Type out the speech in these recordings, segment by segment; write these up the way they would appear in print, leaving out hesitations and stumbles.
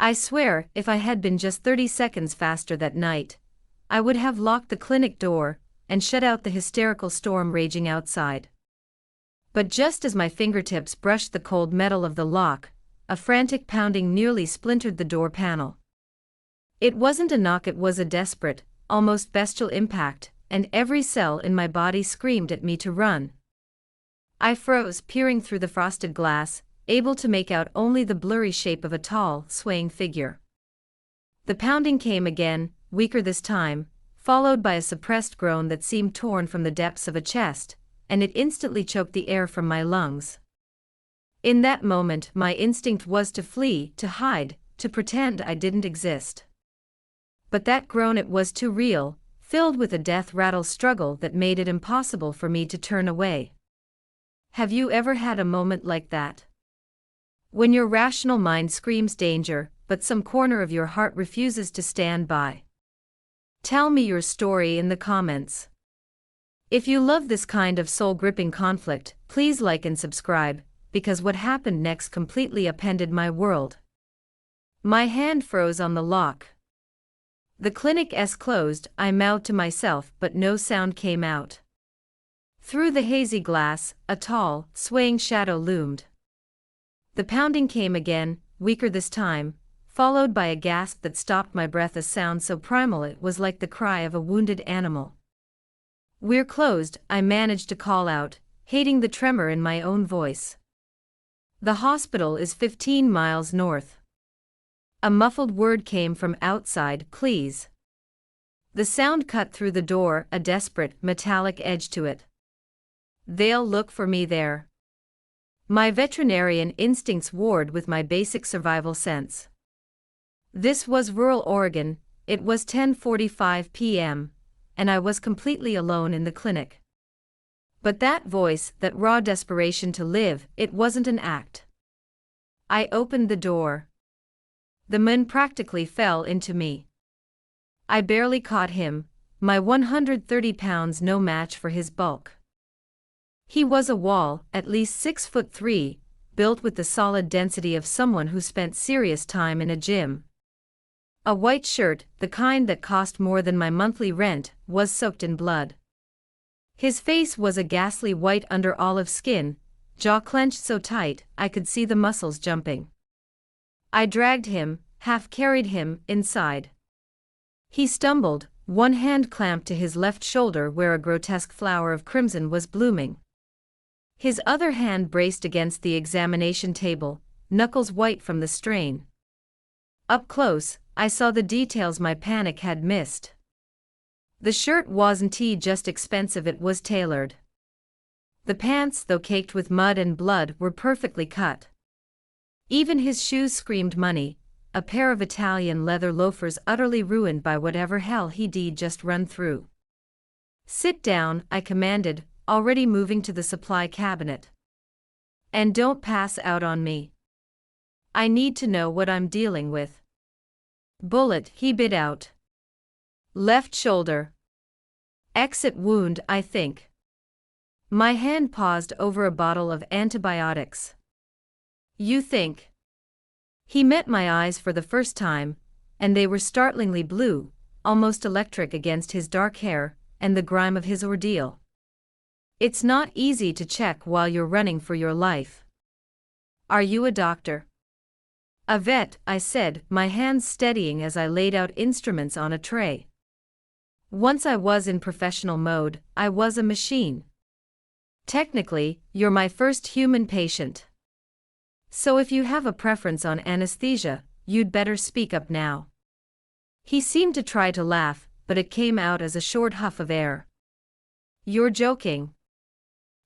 I swear, if I had been just 30 seconds faster that night, I would have locked the clinic door and shut out the hysterical storm raging outside. But just as my fingertips brushed the cold metal of the lock, a frantic pounding nearly splintered the door panel. It wasn't a knock, it was a desperate, almost bestial impact, and every cell in my body screamed at me to run. I froze, peering through the frosted glass, able to make out only the blurry shape of a tall, swaying figure. The pounding came again, weaker this time, followed by a suppressed groan that seemed torn from the depths of a chest, and it instantly choked the air from my lungs. In that moment, my instinct was to flee, to hide, to pretend I didn't exist. But that groan, it was too real, filled with a death-rattle struggle that made it impossible for me to turn away. Have you ever had a moment like that? When your rational mind screams danger, but some corner of your heart refuses to stand by? Tell me your story in the comments. If you love this kind of soul-gripping conflict, please like and subscribe, because what happened next completely upended my world. My hand froze on the lock. The clinic's closed, I mouthed to myself, but no sound came out. Through the hazy glass, a tall, swaying shadow loomed. The pounding came again, weaker this time, followed by a gasp that stopped my breath, a sound so primal it was like the cry of a wounded animal. "We're closed," I managed to call out, hating the tremor in my own voice. "The hospital is 15 miles north." A muffled word came from outside, "Please." The sound cut through the door, a desperate, metallic edge to it. "They'll look for me there." My veterinarian instincts warred with my basic survival sense. This was rural Oregon, it was 10:45 p.m., and I was completely alone in the clinic. But that voice, that raw desperation to live, it wasn't an act. I opened the door. The man practically fell into me. I barely caught him, my 130 pounds no match for his bulk. He was a wall, at least 6'3", built with the solid density of someone who spent serious time in a gym. A white shirt, the kind that cost more than my monthly rent, was soaked in blood. His face was a ghastly white under olive skin, jaw clenched so tight I could see the muscles jumping. I dragged him, half-carried him, inside. He stumbled, one hand clamped to his left shoulder where a grotesque flower of crimson was blooming. His other hand braced against the examination table, knuckles white from the strain. Up close, I saw the details my panic had missed. The shirt wasn't just expensive, it was tailored. The pants, though caked with mud and blood, were perfectly cut. Even his shoes screamed money, a pair of Italian leather loafers utterly ruined by whatever hell he'd just run through. "Sit down," I commanded, already moving to the supply cabinet. "And don't pass out on me. I need to know what I'm dealing with." "Bullet," he bit out. "Left shoulder. Exit wound, I think." My hand paused over a bottle of antibiotics. "You think?" He met my eyes for the first time, and they were startlingly blue, almost electric against his dark hair and the grime of his ordeal. It's not easy to check while you're running for your life. "Are you a doctor?" "A vet," I said, my hands steadying as I laid out instruments on a tray. Once I was in professional mode, I was a machine. "Technically, you're my first human patient. So if you have a preference on anesthesia, you'd better speak up now." He seemed to try to laugh, but it came out as a short huff of air. "You're joking."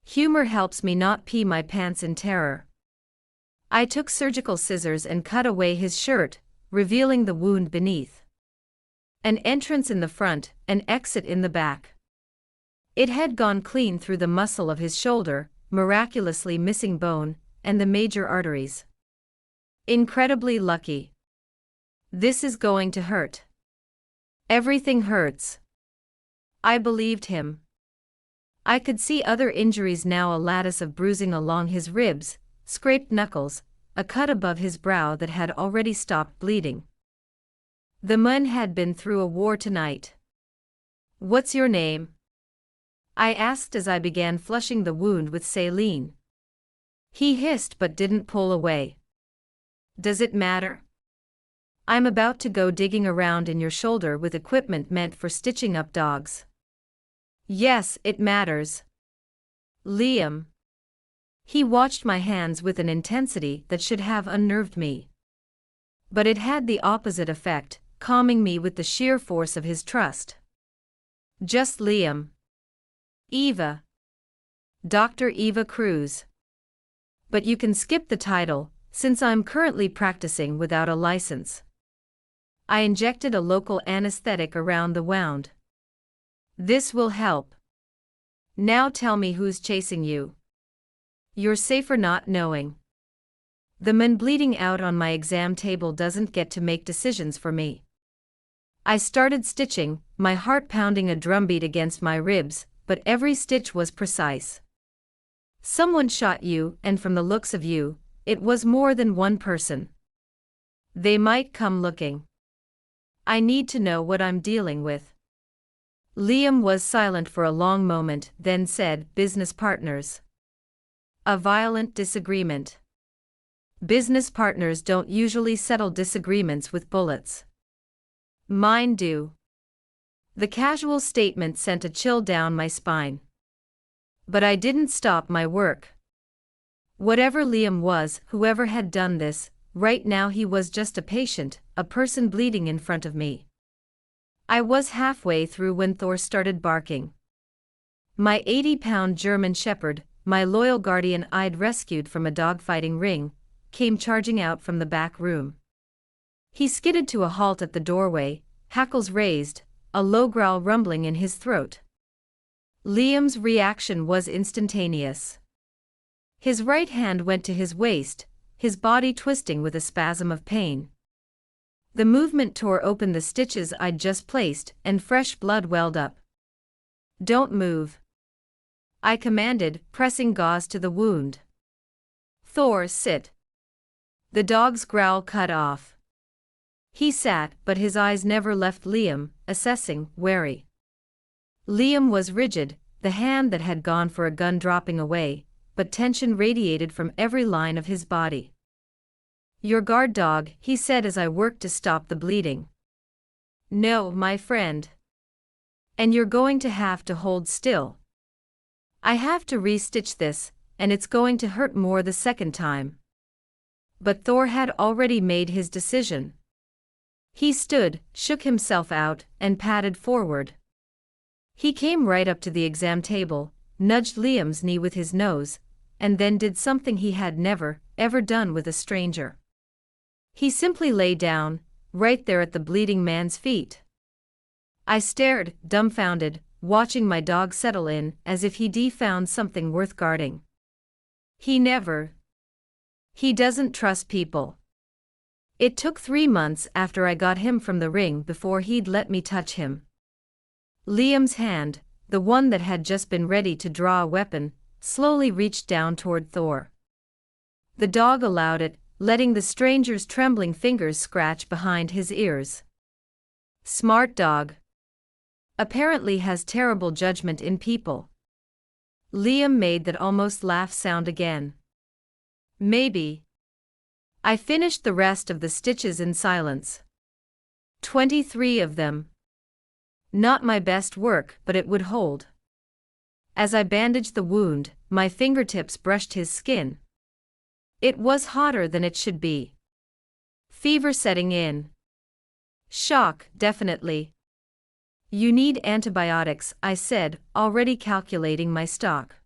Humor helps me not pee my pants in terror. I took surgical scissors and cut away his shirt, revealing the wound beneath. An entrance in the front, an exit in the back. It had gone clean through the muscle of his shoulder, miraculously missing bone, and the major arteries. Incredibly lucky. "This is going to hurt." "Everything hurts." I believed him. I could see other injuries now, a lattice of bruising along his ribs, scraped knuckles, a cut above his brow that had already stopped bleeding. The man had been through a war tonight. "What's your name?" I asked as I began flushing the wound with saline. He hissed but didn't pull away. "Does it matter? I'm about to go digging around in your shoulder with equipment meant for stitching up dogs." "Yes, it matters. Liam." He watched my hands with an intensity that should have unnerved me. But it had the opposite effect, calming me with the sheer force of his trust. "Just Liam. Eva. Dr. Eva Cruz. But you can skip the title, since I'm currently practicing without a license." I injected a local anesthetic around the wound. "This will help. Now tell me who's chasing you. You're safer not knowing. The man bleeding out on my exam table doesn't get to make decisions for me." I started stitching, my heart pounding a drumbeat against my ribs, but every stitch was precise. "Someone shot you, and from the looks of you, it was more than one person. They might come looking. I need to know what I'm dealing with." Liam was silent for a long moment, then said, "Business partners. A violent disagreement. Business partners don't usually settle disagreements with bullets. Mine do." The casual statement sent a chill down my spine. But I didn't stop my work. Whatever Liam was, whoever had done this, right now he was just a patient, a person bleeding in front of me. I was halfway through when Thor started barking. My 80-pound German Shepherd, my loyal guardian I'd rescued from a dogfighting ring, came charging out from the back room. He skidded to a halt at the doorway, hackles raised, a low growl rumbling in his throat. Liam's reaction was instantaneous. His right hand went to his waist, his body twisting with a spasm of pain. The movement tore open the stitches I'd just placed, and fresh blood welled up. "Don't move," I commanded, pressing gauze to the wound. "Thor, sit." The dog's growl cut off. He sat, but his eyes never left Liam, assessing, wary. Liam was rigid, the hand that had gone for a gun dropping away, but tension radiated from every line of his body. "Your guard dog," he said as I worked to stop the bleeding. "No, my friend. And you're going to have to hold still. I have to re-stitch this, and it's going to hurt more the second time." But Thor had already made his decision. He stood, shook himself out, and padded forward. He came right up to the exam table, nudged Liam's knee with his nose, and then did something he had never, ever done with a stranger. He simply lay down, right there at the bleeding man's feet. I stared, dumbfounded, watching my dog settle in, as if he'd found something worth guarding. He doesn't trust people. It took 3 months after I got him from the ring before he'd let me touch him. Liam's hand, the one that had just been ready to draw a weapon, slowly reached down toward Thor. The dog allowed it, letting the stranger's trembling fingers scratch behind his ears. Smart dog. Apparently has terrible judgment in people. Liam made that almost laugh sound again. Maybe. I finished the rest of the stitches in silence. 23 of them. Not my best work, but it would hold. As I bandaged the wound, my fingertips brushed his skin. It was hotter than it should be. Fever setting in. Shock, definitely. You need antibiotics, I said, already calculating my stock.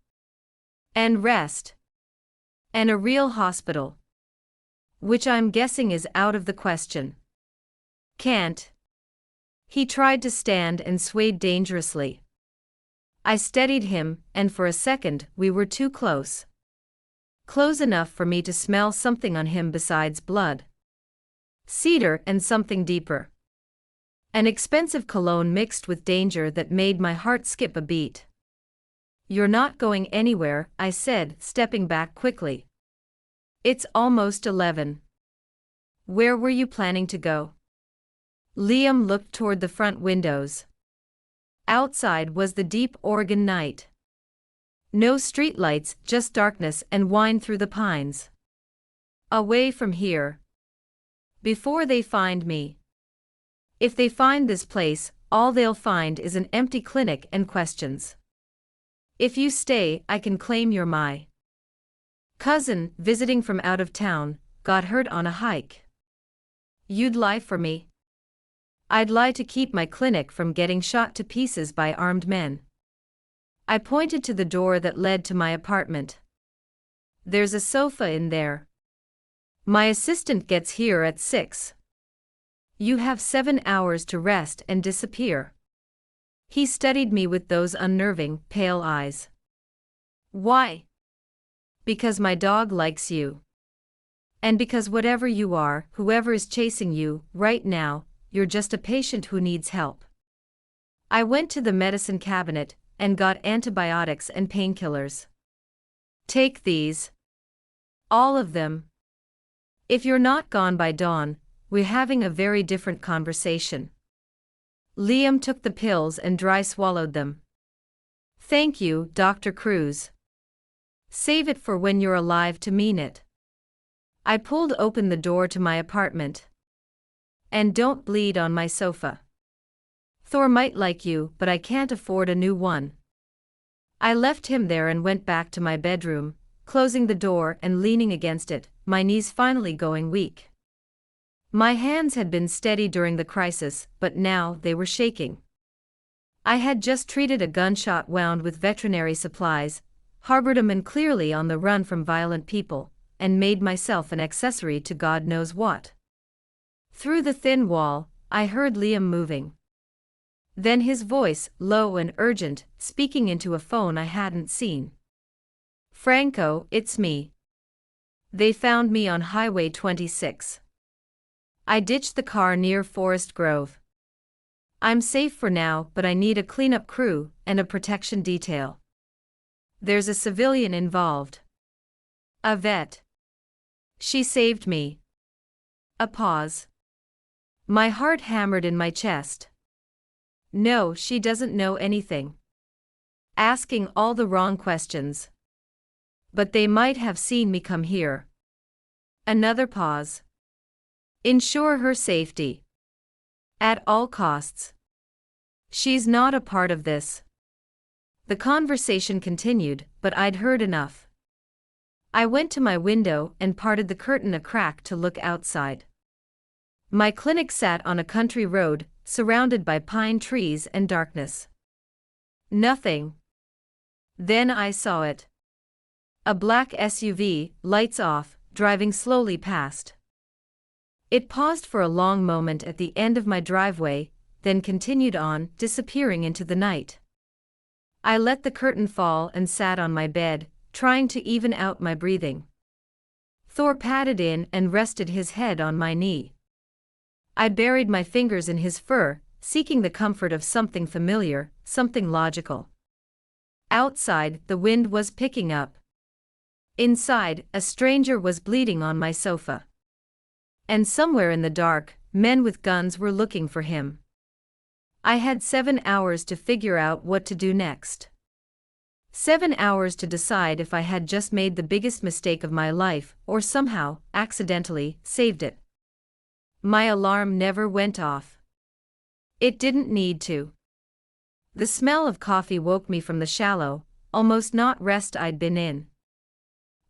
And rest. And a real hospital. Which I'm guessing is out of the question. Can't. He tried to stand and swayed dangerously. I steadied him, and for a second we were too close. Close enough for me to smell something on him besides blood. Cedar and something deeper. An expensive cologne mixed with danger that made my heart skip a beat. "You're not going anywhere," I said, stepping back quickly. It's almost 11. Where were you planning to go? Liam looked toward the front windows. Outside was the deep Oregon night. No streetlights, just darkness and wind through the pines. Away from here. Before they find me. If they find this place, all they'll find is an empty clinic and questions. If you stay, I can claim you're my cousin, visiting from out of town, got hurt on a hike. You'd lie for me? I'd lie to keep my clinic from getting shot to pieces by armed men. I pointed to the door that led to my apartment. There's a sofa in there. My assistant gets here at 6. You have 7 hours to rest and disappear. He studied me with those unnerving, pale eyes. Why? Because my dog likes you. And because whatever you are, whoever is chasing you, right now, you're just a patient who needs help. I went to the medicine cabinet and got antibiotics and painkillers. Take these. All of them. If you're not gone by dawn, we're having a very different conversation. Liam took the pills and dry swallowed them. Thank you, Dr. Cruz. Save it for when you're alive to mean it. I pulled open the door to my apartment. And don't bleed on my sofa. Thor might like you, but I can't afford a new one. I left him there and went back to my bedroom, closing the door and leaning against it, my knees finally going weak. My hands had been steady during the crisis, but now they were shaking. I had just treated a gunshot wound with veterinary supplies, harbored a man clearly on the run from violent people, and made myself an accessory to God knows what. Through the thin wall, I heard Liam moving. Then his voice, low and urgent, speaking into a phone I hadn't seen. Franco, it's me. They found me on Highway 26. I ditched the car near Forest Grove. I'm safe for now, but I need a cleanup crew and a protection detail. There's a civilian involved. A vet. She saved me. A pause. My heart hammered in my chest. No, she doesn't know anything. Asking all the wrong questions. But they might have seen me come here. Another pause. Ensure her safety. At all costs. She's not a part of this. The conversation continued, but I'd heard enough. I went to my window and parted the curtain a crack to look outside. My clinic sat on a country road, surrounded by pine trees and darkness. Nothing. Then I saw it. A black SUV, lights off, driving slowly past. It paused for a long moment at the end of my driveway, then continued on, disappearing into the night. I let the curtain fall and sat on my bed, trying to even out my breathing. Thor patted in and rested his head on my knee. I buried my fingers in his fur, seeking the comfort of something familiar, something logical. Outside, the wind was picking up. Inside, a stranger was bleeding on my sofa. And somewhere in the dark, men with guns were looking for him. I had 7 hours to figure out what to do next. 7 hours to decide if I had just made the biggest mistake of my life, or somehow, accidentally, saved it. My alarm never went off. It didn't need to. The smell of coffee woke me from the shallow, almost not rest I'd been in.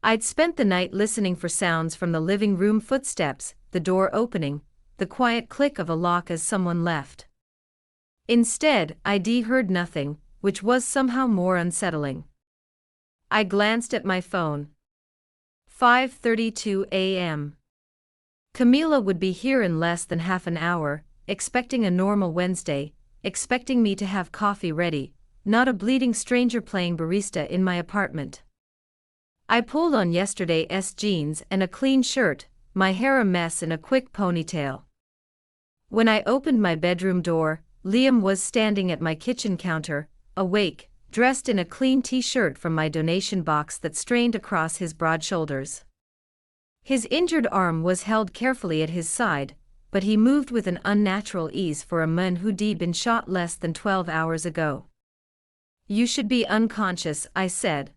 I'd spent the night listening for sounds from the living room: footsteps, the door opening, the quiet click of a lock as someone left. Instead, I'd heard nothing, which was somehow more unsettling. I glanced at my phone. 5:32 a.m. Camila would be here in less than half an hour, expecting a normal Wednesday, expecting me to have coffee ready, not a bleeding stranger playing barista in my apartment. I pulled on yesterday's jeans and a clean shirt, my hair a mess in a quick ponytail. When I opened my bedroom door, Liam was standing at my kitchen counter, awake, dressed in a clean t-shirt from my donation box that strained across his broad shoulders. His injured arm was held carefully at his side, but he moved with an unnatural ease for a man who'd been shot less than 12 hours ago. "You should be unconscious," I said.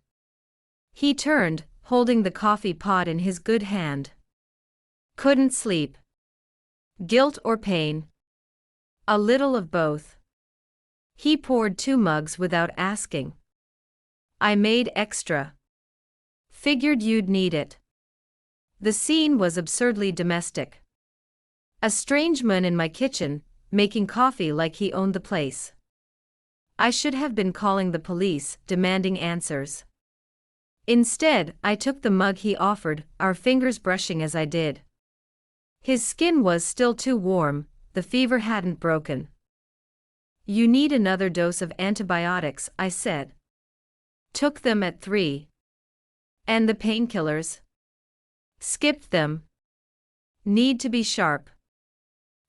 He turned, holding the coffee pot in his good hand. "Couldn't sleep. Guilt or pain?" "A little of both." He poured 2 mugs without asking. "I made extra. Figured you'd need it." The scene was absurdly domestic. A strange man in my kitchen, making coffee like he owned the place. I should have been calling the police, demanding answers. Instead, I took the mug he offered, our fingers brushing as I did. His skin was still too warm, the fever hadn't broken. "You need another dose of antibiotics," I said. "Took them at 3. "And the painkillers?" "Skipped them. Need to be sharp."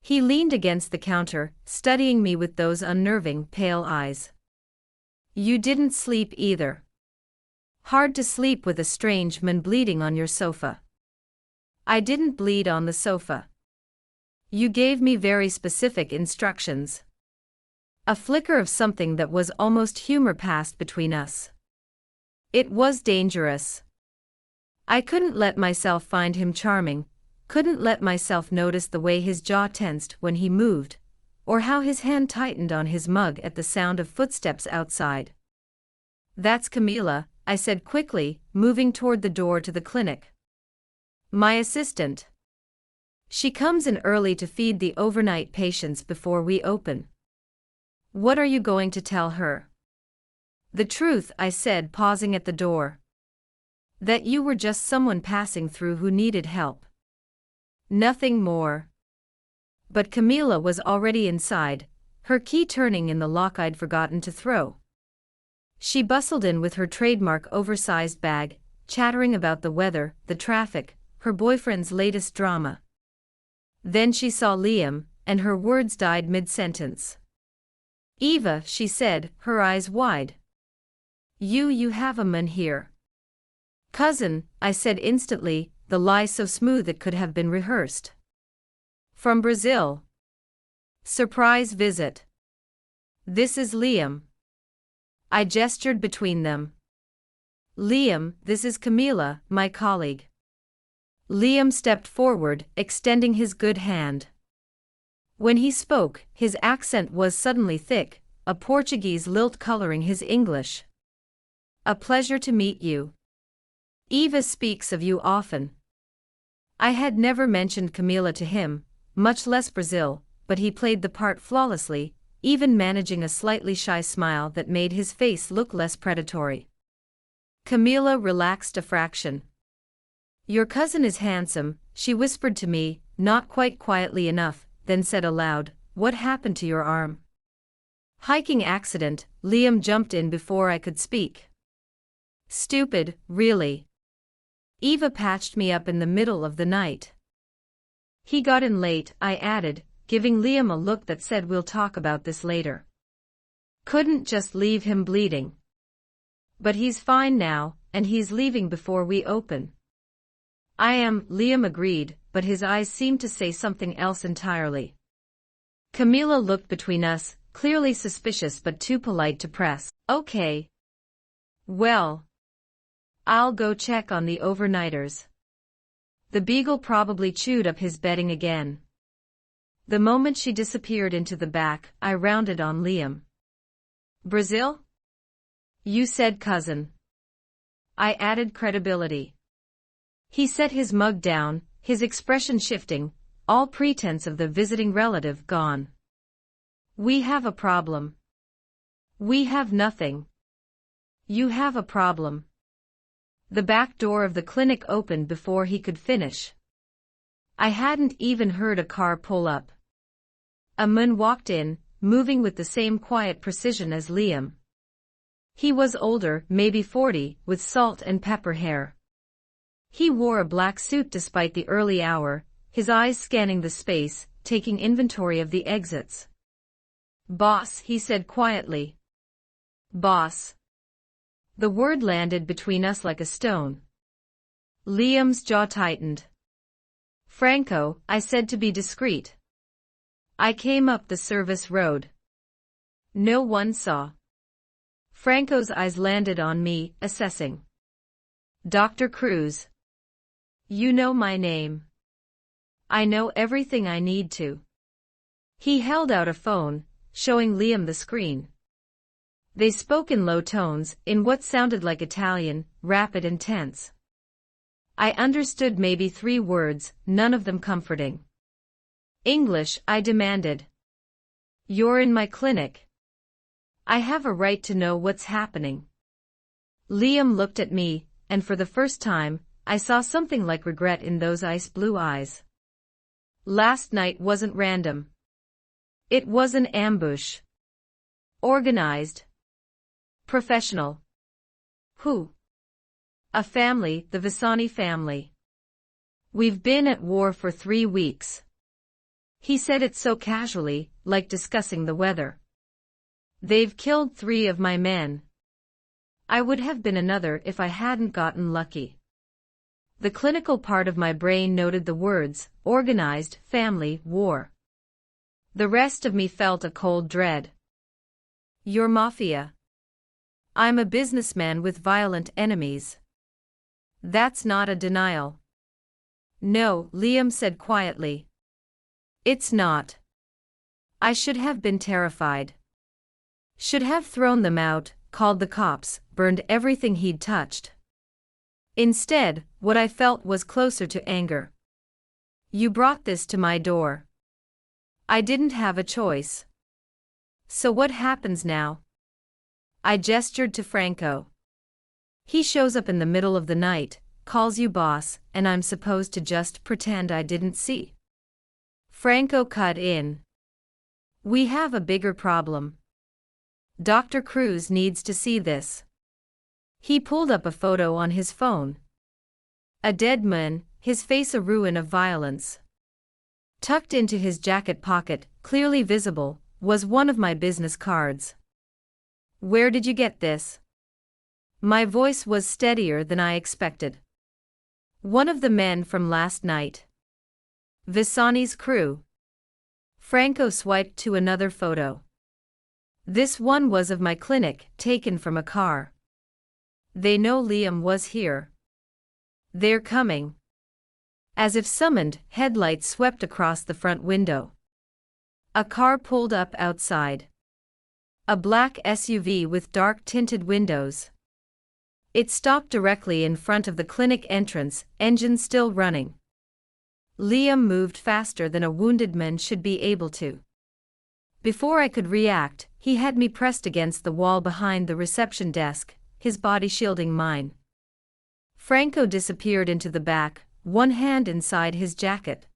He leaned against the counter, studying me with those unnerving, pale eyes. "You didn't sleep either. Hard to sleep with a strange man bleeding on your sofa." "I didn't bleed on the sofa. You gave me very specific instructions." A flicker of something that was almost humor passed between us. It was dangerous. I couldn't let myself find him charming, couldn't let myself notice the way his jaw tensed when he moved, or how his hand tightened on his mug at the sound of footsteps outside. "That's Camila," I said quickly, moving toward the door to the clinic. "My assistant. She comes in early to feed the overnight patients before we open." "What are you going to tell her?" "The truth," I said, pausing at the door. "That you were just someone passing through who needed help. Nothing more." But Camila was already inside, her key turning in the lock I'd forgotten to throw. She bustled in with her trademark oversized bag, chattering about the weather, the traffic, her boyfriend's latest drama. Then she saw Liam, and her words died mid-sentence. "Eva," she said, her eyes wide. You have a man here." "Cousin," I said instantly, the lie so smooth it could have been rehearsed. "From Brazil. Surprise visit. This is Liam." I gestured between them. "Liam, this is Camila, my colleague." Liam stepped forward, extending his good hand. When he spoke, his accent was suddenly thick, a Portuguese lilt coloring his English. "A pleasure to meet you. Eva speaks of you often." I had never mentioned Camila to him, much less Brazil, but he played the part flawlessly, even managing a slightly shy smile that made his face look less predatory. Camila relaxed a fraction. "Your cousin is handsome," she whispered to me, not quite quietly enough, then said aloud, "What happened to your arm?" "Hiking accident," Liam jumped in before I could speak. "Stupid, really. Eva patched me up in the middle of the night." "He got in late," I added, giving Liam a look that said we'll talk about this later. "Couldn't just leave him bleeding. But he's fine now, and he's leaving before we open." Liam agreed, but his eyes seemed to say something else entirely. Camila looked between us, clearly suspicious but too polite to press. "Okay. Well, I'll go check on the overnighters. The beagle probably chewed up his bedding again." The moment she disappeared into the back, I rounded on Liam. "Brazil? You said cousin." I added credibility. He set his mug down, his expression shifting, all pretense of the visiting relative gone. "We have a problem." "We have nothing." "You have a problem." The back door of the clinic opened before he could finish. I hadn't even heard a car pull up. A man walked in, moving with the same quiet precision as Liam. He was older, maybe 40, with salt and pepper hair. He wore a black suit despite the early hour, his eyes scanning the space, taking inventory of the exits. "Boss," he said quietly. "Boss." The word landed between us like a stone. Liam's jaw tightened. Franco, I said to be discreet. I came up the service road. No one saw. Franco's eyes landed on me, assessing. Dr. Cruz. You know my name. I know everything I need to. He held out a phone, showing Liam the screen. They spoke in low tones, in what sounded like Italian, rapid and tense. I understood maybe 3 words, none of them comforting. English, I demanded. You're in my clinic. I have a right to know what's happening. Liam looked at me, and for the first time, I saw something like regret in those ice blue eyes. Last night wasn't random. It was an ambush. Organized. Professional. Who? A family, the Visani family. We've been at war for 3 weeks. He said it so casually, like discussing the weather. They've killed 3 of my men. I would have been another if I hadn't gotten lucky. The clinical part of my brain noted the words, organized, family, war. The rest of me felt a cold dread. You're mafia. I'm a businessman with violent enemies. That's not a denial. No, Liam said quietly. It's not. I should have been terrified. Should have thrown them out, called the cops, burned everything he'd touched. Instead, what I felt was closer to anger. You brought this to my door. I didn't have a choice. So what happens now? I gestured to Franco. He shows up in the middle of the night, calls you boss, and I'm supposed to just pretend I didn't see. Franco cut in. We have a bigger problem. Dr. Cruz needs to see this. He pulled up a photo on his phone. A dead man, his face a ruin of violence. Tucked into his jacket pocket, clearly visible, was one of my business cards. Where did you get this? My voice was steadier than I expected. One of the men from last night. Visani's crew. Franco swiped to another photo. This one was of my clinic, taken from a car. They know Liam was here. They're coming. As if summoned, headlights swept across the front window. A car pulled up outside. A black SUV with dark tinted windows. It stopped directly in front of the clinic entrance, engine still running. Liam moved faster than a wounded man should be able to. Before I could react, he had me pressed against the wall behind the reception desk, his body shielding mine. Franco disappeared into the back, one hand inside his jacket.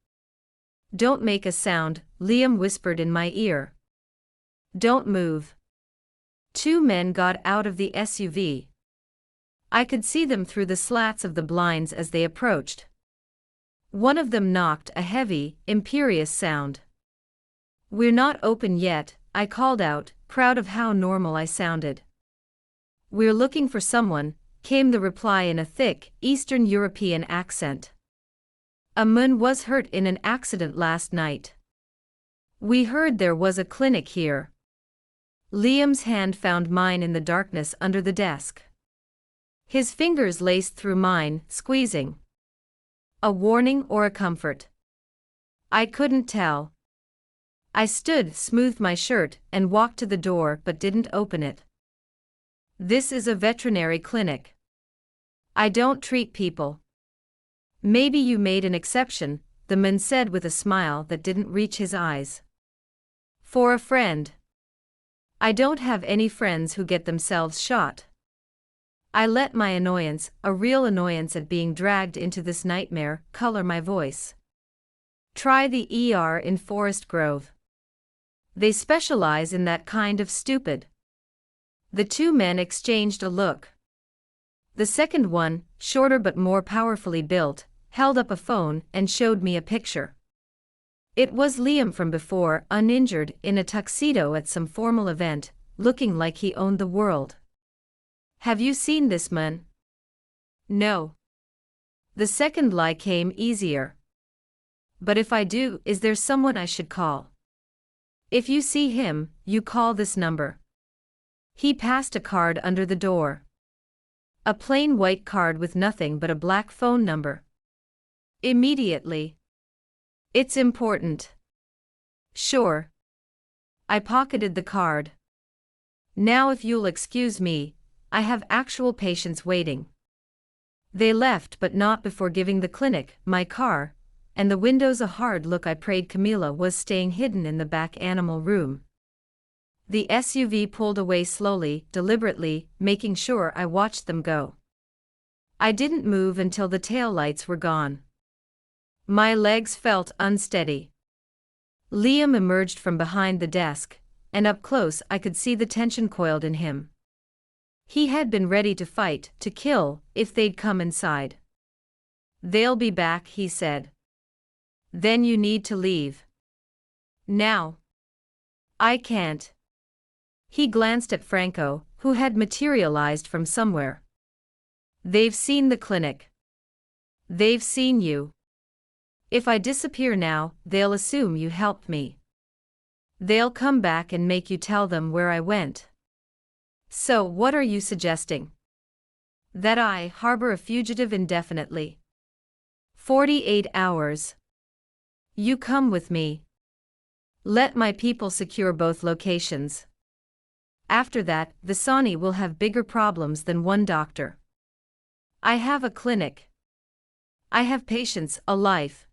Don't make a sound, Liam whispered in my ear. Don't move. 2 men got out of the SUV. I could see them through the slats of the blinds as they approached. One of them knocked a heavy, imperious sound. We're not open yet, I called out, proud of how normal I sounded. We're looking for someone, came the reply in a thick, Eastern European accent. A man was hurt in an accident last night. We heard there was a clinic here. Liam's hand found mine in the darkness under the desk. His fingers laced through mine, squeezing. A warning or a comfort? I couldn't tell. I stood, smoothed my shirt, and walked to the door but didn't open it. This is a veterinary clinic. I don't treat people. Maybe you made an exception, the man said with a smile that didn't reach his eyes. For a friend. I don't have any friends who get themselves shot. I let my annoyance, a real annoyance at being dragged into this nightmare, color my voice. Try the ER in Forest Grove. They specialize in that kind of stupid. The 2 men exchanged a look. The second one, shorter but more powerfully built, held up a phone and showed me a picture. It was Liam from before, uninjured, in a tuxedo at some formal event, looking like he owned the world. Have you seen this man? No. The second lie came easier. But if I do, is there someone I should call? If you see him, you call this number. He passed a card under the door. A plain white card with nothing but a black phone number. Immediately. It's important. Sure. I pocketed the card. Now if you'll excuse me, I have actual patients waiting. They left but not before giving the clinic my car, and the windows a hard look. I prayed Camila was staying hidden in the back animal room. The SUV pulled away slowly, deliberately, making sure I watched them go. I didn't move until the taillights were gone. My legs felt unsteady. Liam emerged from behind the desk, and up close I could see the tension coiled in him. He had been ready to fight, to kill, if they'd come inside. They'll be back, he said. Then you need to leave. Now. I can't. He glanced at Franco, who had materialized from somewhere. They've seen the clinic. They've seen you. If I disappear now, they'll assume you helped me. They'll come back and make you tell them where I went. So, what are you suggesting? That I harbor a fugitive indefinitely. 48 hours. You come with me. Let my people secure both locations. After that, Visani will have bigger problems than one doctor. I have a clinic. I have patients, a life.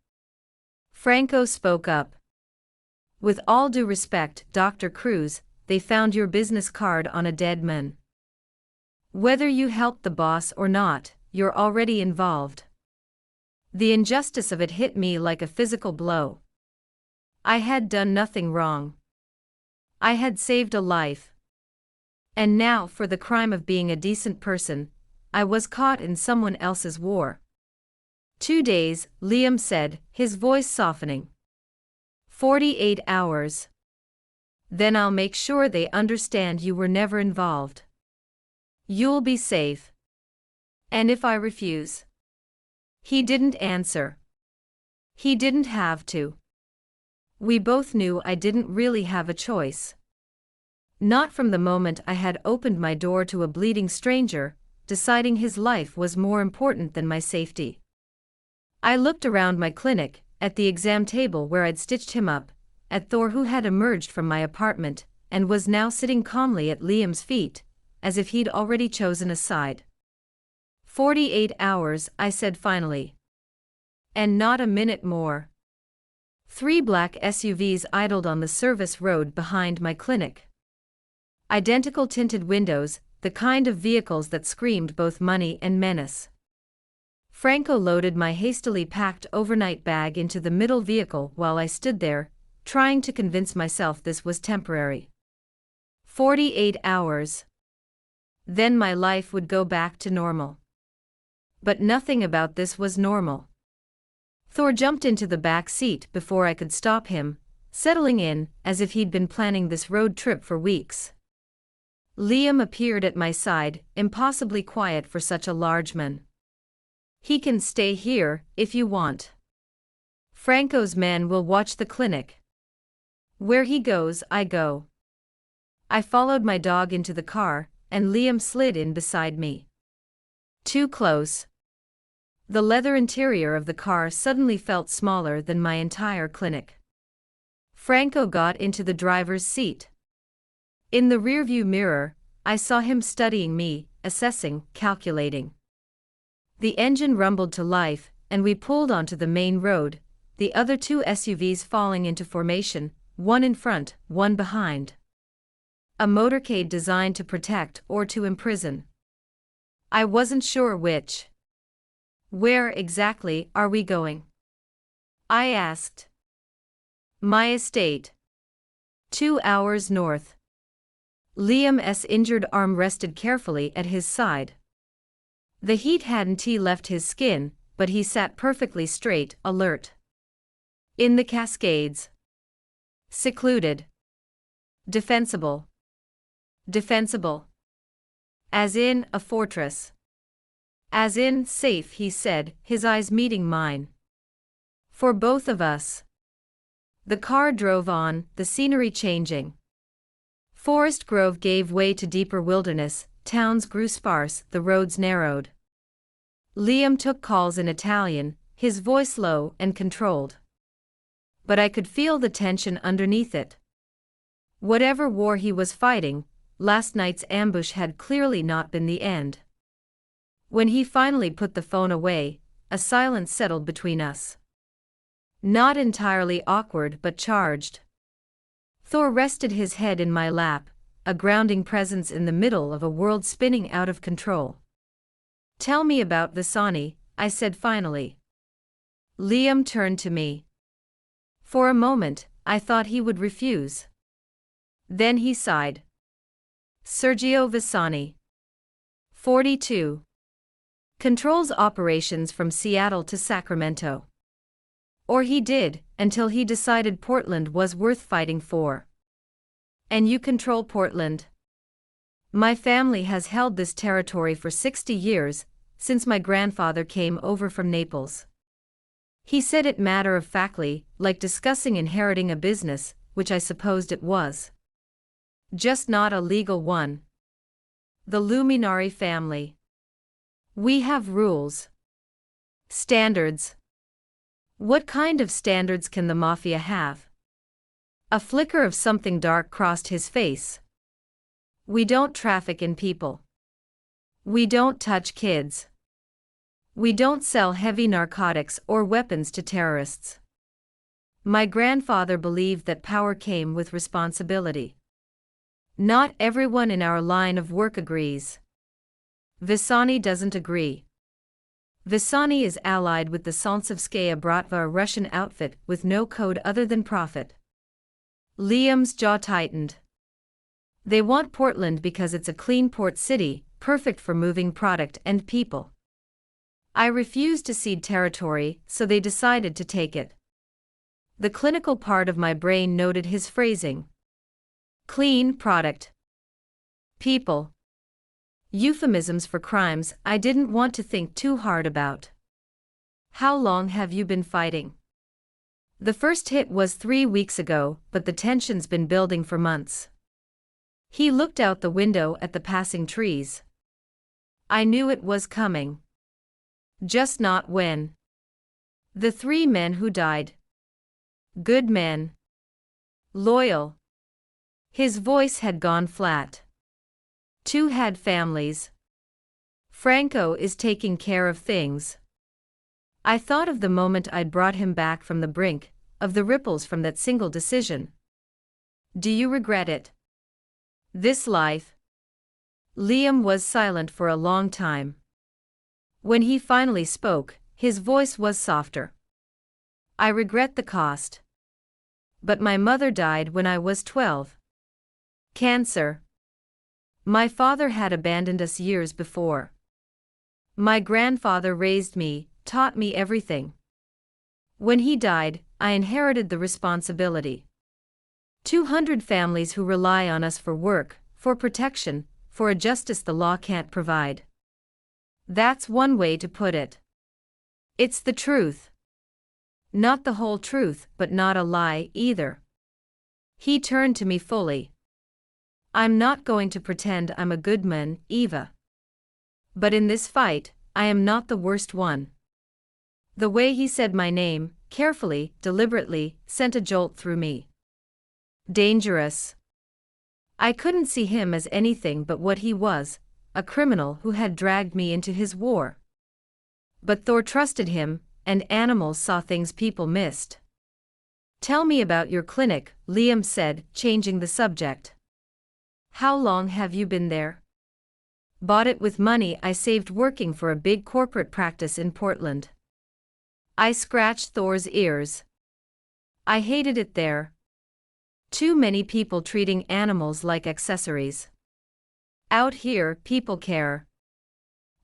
Franco spoke up. With all due respect, Dr. Cruz, they found your business card on a dead man. Whether you helped the boss or not, you're already involved. The injustice of it hit me like a physical blow. I had done nothing wrong. I had saved a life. And now, for the crime of being a decent person, I was caught in someone else's war. 2 days, Liam said, his voice softening. 48 hours. Then I'll make sure they understand you were never involved. You'll be safe. And if I refuse? He didn't answer. He didn't have to. We both knew I didn't really have a choice. Not from the moment I had opened my door to a bleeding stranger, deciding his life was more important than my safety. I looked around my clinic, at the exam table where I'd stitched him up, at Thor who had emerged from my apartment, and was now sitting calmly at Liam's feet, as if he'd already chosen a side. 48 hours, I said finally. And not a minute more. 3 black SUVs idled on the service road behind my clinic. Identical tinted windows, the kind of vehicles that screamed both money and menace. Franco loaded my hastily packed overnight bag into the middle vehicle while I stood there, trying to convince myself this was temporary. 48 hours. Then my life would go back to normal. But nothing about this was normal. Thor jumped into the back seat before I could stop him, settling in as if he'd been planning this road trip for weeks. Liam appeared at my side, impossibly quiet for such a large man. He can stay here, if you want. Franco's men will watch the clinic. Where he goes, I go. I followed my dog into the car, and Liam slid in beside me. Too close. The leather interior of the car suddenly felt smaller than my entire clinic. Franco got into the driver's seat. In the rearview mirror, I saw him studying me, assessing, calculating. The engine rumbled to life, and we pulled onto the main road, the other 2 SUVs falling into formation, one in front, one behind. A motorcade designed to protect or to imprison. I wasn't sure which. Where exactly are we going? I asked. My estate. 2 hours north. Liam's injured arm rested carefully at his side. The heat hadn't left his skin, but he sat perfectly straight, alert. In the Cascades. Secluded. Defensible. Defensible. As in, a fortress. As in, safe, he said, his eyes meeting mine. For both of us. The car drove on, the scenery changing. Forest grove gave way to deeper wilderness, towns grew sparse, the roads narrowed. Liam took calls in Italian, his voice low and controlled. But I could feel the tension underneath it. Whatever war he was fighting, last night's ambush had clearly not been the end. When he finally put the phone away, a silence settled between us. Not entirely awkward but charged. Thor rested his head in my lap, a grounding presence in the middle of a world spinning out of control. "Tell me about Visani," I said finally. Liam turned to me. For a moment, I thought he would refuse. Then he sighed. Sergio Visani. 42. Controls operations from Seattle to Sacramento. Or he did, until he decided Portland was worth fighting for. And you control Portland? My family has held this territory for 60 years, since my grandfather came over from Naples. He said it matter-of-factly, like discussing inheriting a business, which I supposed it was. Just not a legal one. The Luminari family. We have rules. Standards. What kind of standards can the mafia have? A flicker of something dark crossed his face. We don't traffic in people. We don't touch kids. We don't sell heavy narcotics or weapons to terrorists. My grandfather believed that power came with responsibility. Not everyone in our line of work agrees. Visani doesn't agree. Visani is allied with the Solntsevskaya Bratva, a Russian outfit with no code other than profit. Liam's jaw tightened. They want Portland because it's a clean port city, perfect for moving product and people. I refused to cede territory, so they decided to take it. The clinical part of my brain noted his phrasing. Clean product. People. Euphemisms for crimes I didn't want to think too hard about. How long have you been fighting? The first hit was 3 weeks ago, but the tension's been building for months. He looked out the window at the passing trees. I knew it was coming. Just not when. The 3 men who died. Good men. Loyal. His voice had gone flat. 2 had families. Franco is taking care of things. I thought of the moment I'd brought him back from the brink, of the ripples from that single decision. Do you regret it? This life? Liam was silent for a long time. When he finally spoke, his voice was softer. I regret the cost. But my mother died when I was 12. Cancer. My father had abandoned us years before. My grandfather raised me, taught me everything. When he died, I inherited the responsibility. 200 families who rely on us for work, for protection, for a justice the law can't provide. That's one way to put it. It's the truth. Not the whole truth, but not a lie either. He turned to me fully. I'm not going to pretend I'm a good man, Eva. But in this fight, I am not the worst one. The way he said my name, carefully, deliberately, sent a jolt through me. Dangerous. I couldn't see him as anything but what he was, a criminal who had dragged me into his war. But Thor trusted him, and animals saw things people missed. Tell me about your clinic, Liam said, changing the subject. How long have you been there? Bought it with money I saved working for a big corporate practice in Portland. I scratched Thor's ears. I hated it there. Too many people treating animals like accessories. Out here, people care.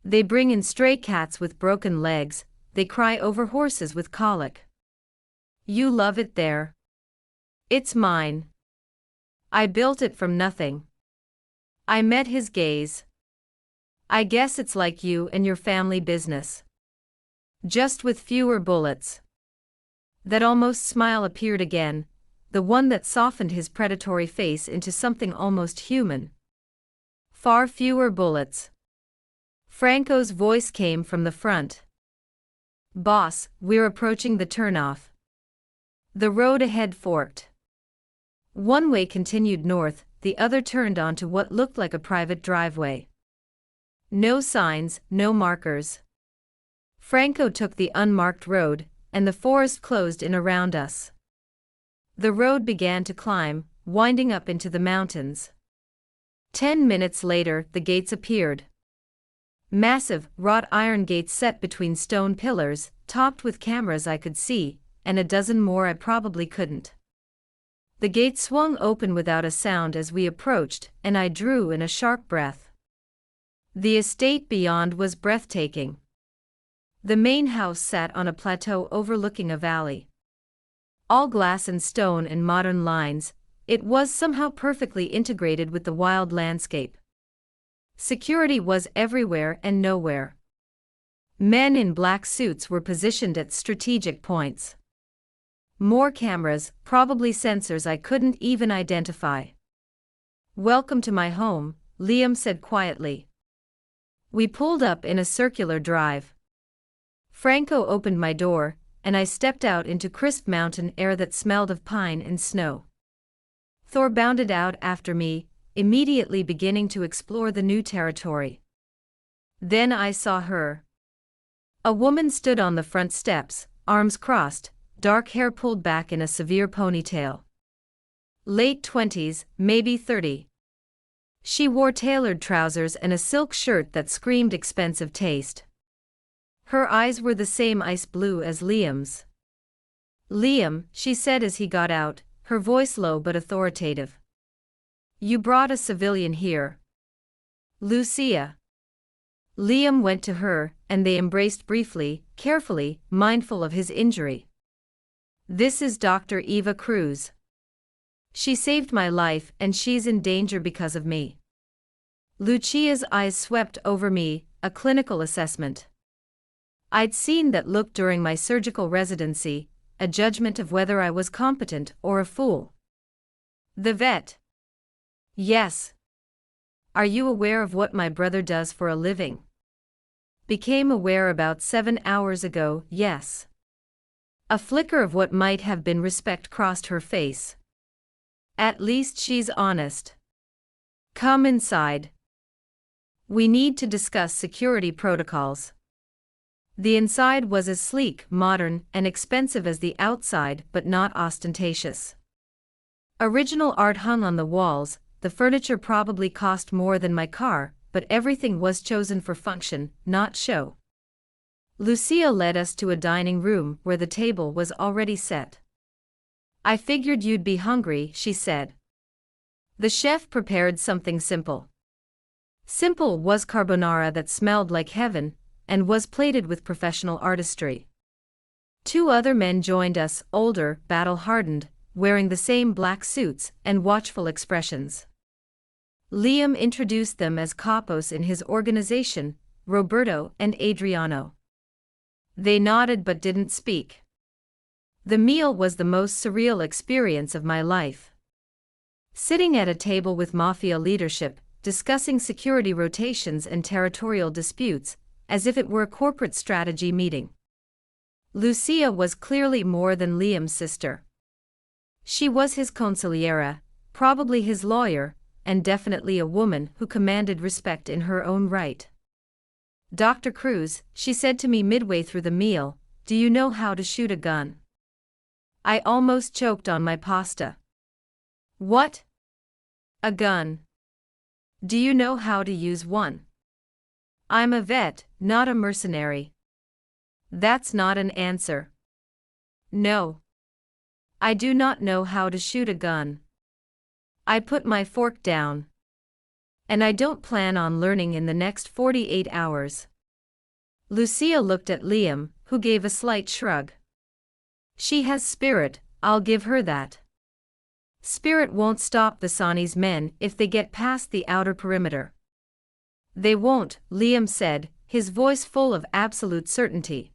They bring in stray cats with broken legs, they cry over horses with colic. You love it there. It's mine. I built it from nothing. I met his gaze. I guess it's like you and your family business. Just with fewer bullets. That almost smile appeared again, the one that softened his predatory face into something almost human. Far fewer bullets. Franco's voice came from the front. Boss, we're approaching the turnoff. The road ahead forked. One way continued north, the other turned onto what looked like a private driveway. No signs, no markers. Franco took the unmarked road, and the forest closed in around us. The road began to climb, winding up into the mountains. 10 minutes later, the gates appeared. Massive, wrought iron gates set between stone pillars, topped with cameras I could see, and a dozen more I probably couldn't. The gate swung open without a sound as we approached, and I drew in a sharp breath. The estate beyond was breathtaking. The main house sat on a plateau overlooking a valley. All glass and stone and modern lines, it was somehow perfectly integrated with the wild landscape. Security was everywhere and nowhere. Men in black suits were positioned at strategic points. More cameras, probably sensors I couldn't even identify. "Welcome to my home," Liam said quietly. We pulled up in a circular drive. Franco opened my door, and I stepped out into crisp mountain air that smelled of pine and snow. Thor bounded out after me, immediately beginning to explore the new territory. Then I saw her. A woman stood on the front steps, arms crossed, dark hair pulled back in a severe ponytail. Late 20s, maybe 30. She wore tailored trousers and a silk shirt that screamed expensive taste. Her eyes were the same ice blue as Liam's. "Liam," she said as he got out, her voice low but authoritative. "You brought a civilian here." "Lucia." Liam went to her, and they embraced briefly, carefully, mindful of his injury. "This is Dr. Eva Cruz. She saved my life and she's in danger because of me." Lucia's eyes swept over me, a clinical assessment. I'd seen that look during my surgical residency, a judgment of whether I was competent or a fool. The vet. "Yes. Are you aware of what my brother does for a living?" "Became aware about 7 hours ago, yes." A flicker of what might have been respect crossed her face. "At least she's honest. Come inside. We need to discuss security protocols." The inside was as sleek, modern, and expensive as the outside, but not ostentatious. Original art hung on the walls, the furniture probably cost more than my car, but everything was chosen for function, not show. Lucia led us to a dining room where the table was already set. "I figured you'd be hungry," she said. The chef prepared something simple. Simple was carbonara that smelled like heaven, and was plated with professional artistry. 2 other men joined us, older, battle-hardened, wearing the same black suits and watchful expressions. Liam introduced them as capos in his organization, Roberto and Adriano. They nodded but didn't speak. The meal was the most surreal experience of my life. Sitting at a table with Mafia leadership, discussing security rotations and territorial disputes, as if it were a corporate strategy meeting. Lucia was clearly more than Liam's sister. She was his consigliera, probably his lawyer, and definitely a woman who commanded respect in her own right. "Dr. Cruz," she said to me midway through the meal, "do you know how to shoot a gun?" I almost choked on my pasta. "What? A gun? Do you know how to use one?" "I'm a vet, not a mercenary." "That's not an answer." "No. I do not know how to shoot a gun." I put my fork down. "And I don't plan on learning in the next 48 hours. Lucia looked at Liam, who gave a slight shrug. "She has spirit, I'll give her that." "Spirit won't stop the Sani's men if they get past the outer perimeter." "They won't," Liam said, his voice full of absolute certainty.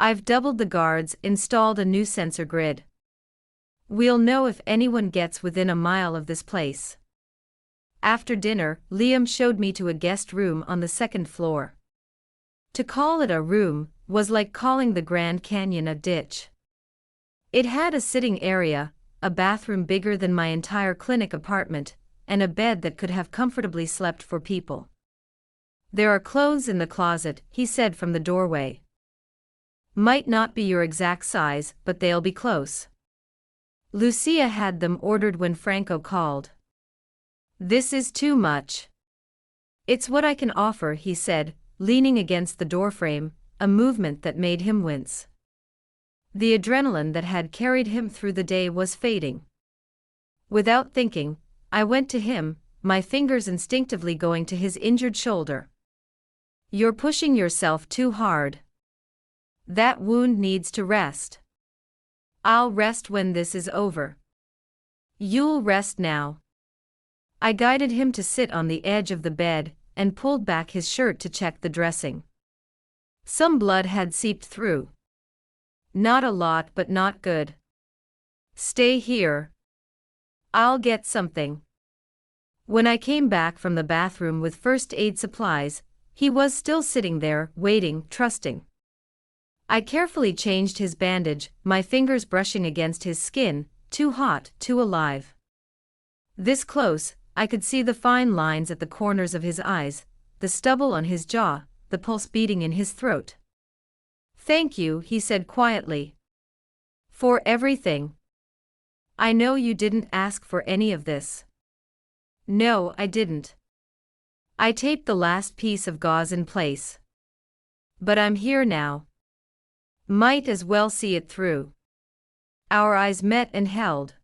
I've doubled the guards, installed a new sensor grid. We'll know if anyone gets within a mile of this place. After dinner, Liam showed me to a guest room on the second floor. To call it a room was like calling the Grand Canyon a ditch. It had a sitting area, a bathroom bigger than my entire clinic apartment, and a bed that could have comfortably slept 4 people. There are clothes in the closet, he said from the doorway. Might not be your exact size, but they'll be close. Lucia had them ordered when Franco called. This is too much. It's what I can offer, he said, leaning against the doorframe, a movement that made him wince. The adrenaline that had carried him through the day was fading. Without thinking, I went to him, my fingers instinctively going to his injured shoulder. You're pushing yourself too hard. That wound needs to rest. I'll rest when this is over. You'll rest now. I guided him to sit on the edge of the bed and pulled back his shirt to check the dressing. Some blood had seeped through. Not a lot, but not good. Stay here. I'll get something. When I came back from the bathroom with first aid supplies, he was still sitting there, waiting, trusting. I carefully changed his bandage, my fingers brushing against his skin, too hot, too alive. This close, I could see the fine lines at the corners of his eyes, the stubble on his jaw, the pulse beating in his throat. Thank you, he said quietly. For everything. I know you didn't ask for any of this. No, I didn't. I taped the last piece of gauze in place. But I'm here now. Might as well see it through. Our eyes met and held.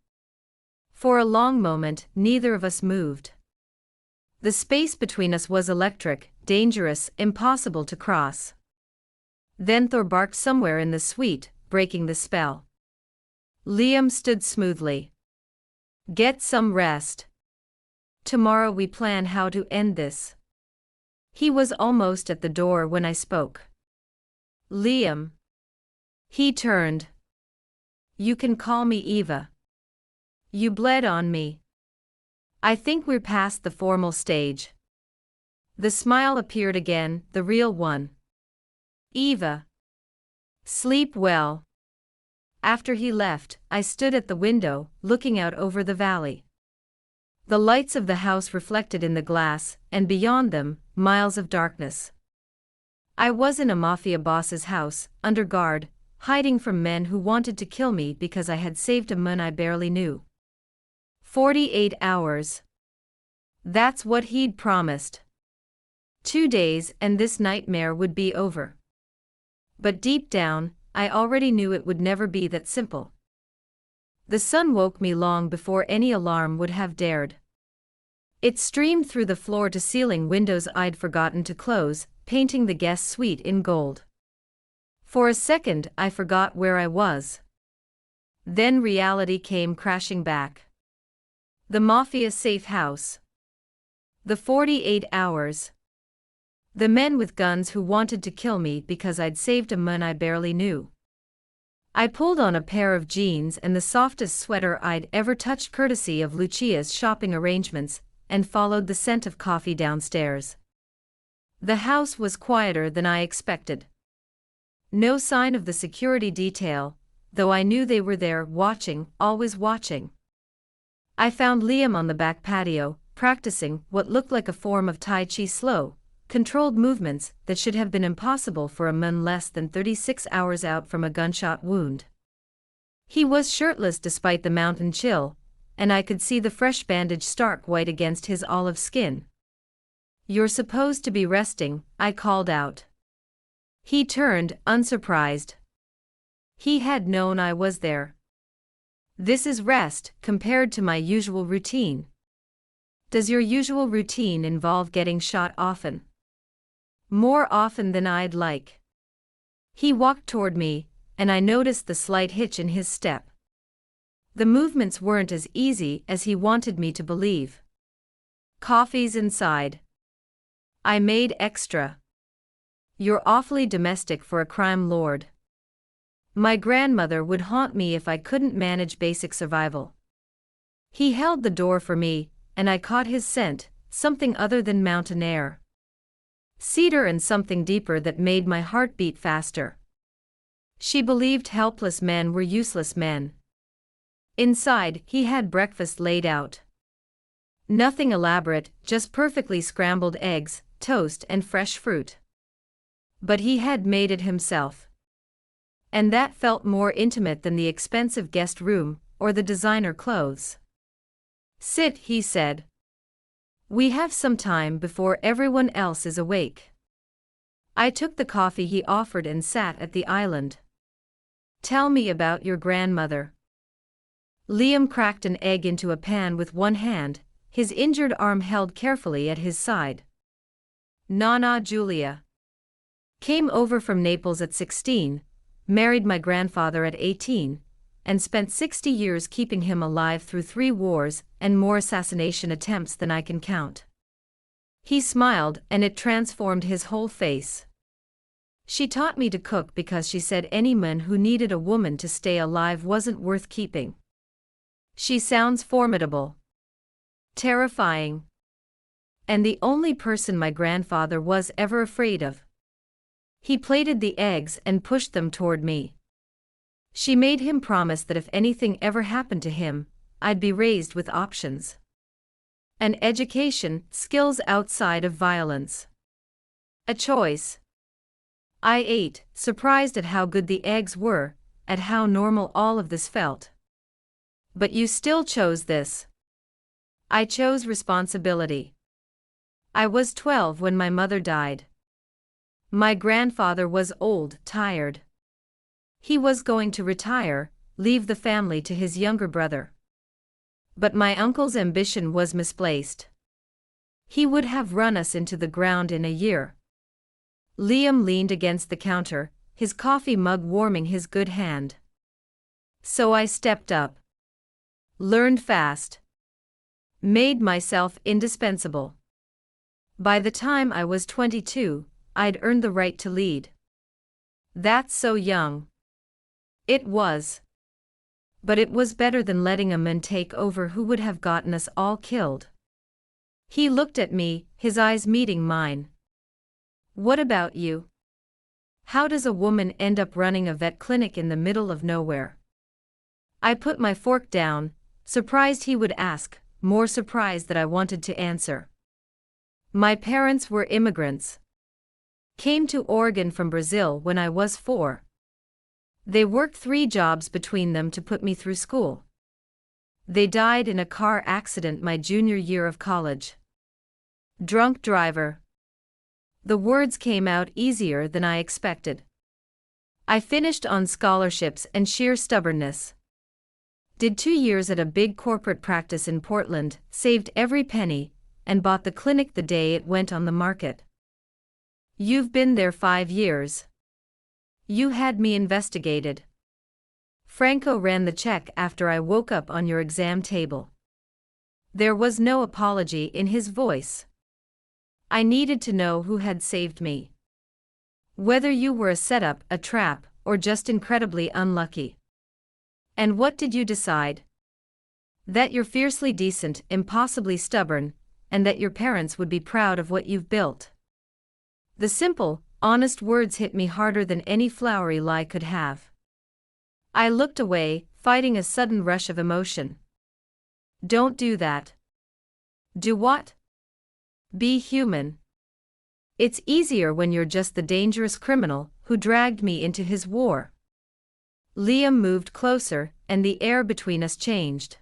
For a long moment, neither of us moved. The space between us was electric, dangerous, impossible to cross. Then Thor barked somewhere in the suite, breaking the spell. Liam stood smoothly. Get some rest. Tomorrow we plan how to end this. He was almost at the door when I spoke. Liam. He turned. You can call me Eva. You bled on me. I think we're past the formal stage. The smile appeared again, the real one. Eva. Sleep well. After he left, I stood at the window, looking out over the valley. The lights of the house reflected in the glass, and beyond them, miles of darkness. I was in a mafia boss's house, under guard, hiding from men who wanted to kill me because I had saved a man I barely knew. 48 hours. That's what he'd promised. 2 days and this nightmare would be over. But deep down, I already knew it would never be that simple. The sun woke me long before any alarm would have dared. It streamed through the floor-to-ceiling windows I'd forgotten to close, painting the guest suite in gold. For a second, I forgot where I was. Then reality came crashing back. The mafia safe house. The 48 hours. The men with guns who wanted to kill me because I'd saved a man I barely knew. I pulled on a pair of jeans and the softest sweater I'd ever touched courtesy of Lucia's shopping arrangements, and followed the scent of coffee downstairs. The house was quieter than I expected. No sign of the security detail, though I knew they were there, watching, always watching. I found Liam on the back patio, practicing what looked like a form of Tai Chi, slow, controlled movements that should have been impossible for a man less than 36 hours out from a gunshot wound. He was shirtless despite the mountain chill, and I could see the fresh bandage stark white against his olive skin. You're supposed to be resting, I called out. He turned, unsurprised. He had known I was there. This is rest, compared to my usual routine. Does your usual routine involve getting shot often? More often than I'd like. He walked toward me, and I noticed the slight hitch in his step. The movements weren't as easy as he wanted me to believe. Coffee's inside. I made extra. You're awfully domestic for a crime lord. My grandmother would haunt me if I couldn't manage basic survival. He held the door for me, and I caught his scent, something other than mountain air. Cedar and something deeper that made my heart beat faster. She believed helpless men were useless men. Inside, he had breakfast laid out. Nothing elaborate, just perfectly scrambled eggs, toast and fresh fruit. But he had made it himself. And that felt more intimate than the expensive guest room, or the designer clothes. "Sit," he said. "We have some time before everyone else is awake." I took the coffee he offered and sat at the island. "Tell me about your grandmother." Liam cracked an egg into a pan with one hand, his injured arm held carefully at his side. "Nana Julia. Came over from Naples at 16, married my grandfather at 18, and spent 60 years keeping him alive through 3 wars and more assassination attempts than I can count." He smiled, and it transformed his whole face. "She taught me to cook because she said any man who needed a woman to stay alive wasn't worth keeping." She sounds formidable. Terrifying. And the only person my grandfather was ever afraid of. He plated the eggs and pushed them toward me. She made him promise that if anything ever happened to him, I'd be raised with options. An education, skills outside of violence. A choice. I ate, surprised at how good the eggs were, at how normal all of this felt. "But you still chose this." "I chose responsibility. I was 12 when my mother died. My grandfather was old, tired. He was going to retire, leave the family to his younger brother. But my uncle's ambition was misplaced. He would have run us into the ground in a year." Liam leaned against the counter, his coffee mug warming his good hand. "So I stepped up. Learned fast. Made myself indispensable. By the time I was 22, I'd earned the right to lead." "That's so young." It was. But it was better than letting a man take over who would have gotten us all killed. He looked at me, his eyes meeting mine. "What about you? How does a woman end up running a vet clinic in the middle of nowhere?" I put my fork down, surprised he would ask, more surprised that I wanted to answer. "My parents were immigrants. Came to Oregon from Brazil when I was 4. They worked 3 jobs between them to put me through school. They died in a car accident my junior year of college. Drunk driver." The words came out easier than I expected. I finished on scholarships and sheer stubbornness. Did 2 years at a big corporate practice in Portland, saved every penny, and bought the clinic the day it went on the market. "You've been there 5 years. You had me investigated. Franco ran the check after I woke up on your exam table." There was no apology in his voice. I needed to know who had saved me. Whether you were a setup, a trap, or just incredibly unlucky. "And what did you decide?" "That you're fiercely decent, impossibly stubborn, and that your parents would be proud of what you've built." The simple, honest words hit me harder than any flowery lie could have. I looked away, fighting a sudden rush of emotion. "Don't do that." "Do what?" "Be human. It's easier when you're just the dangerous criminal who dragged me into his war." Liam moved closer, and the air between us changed.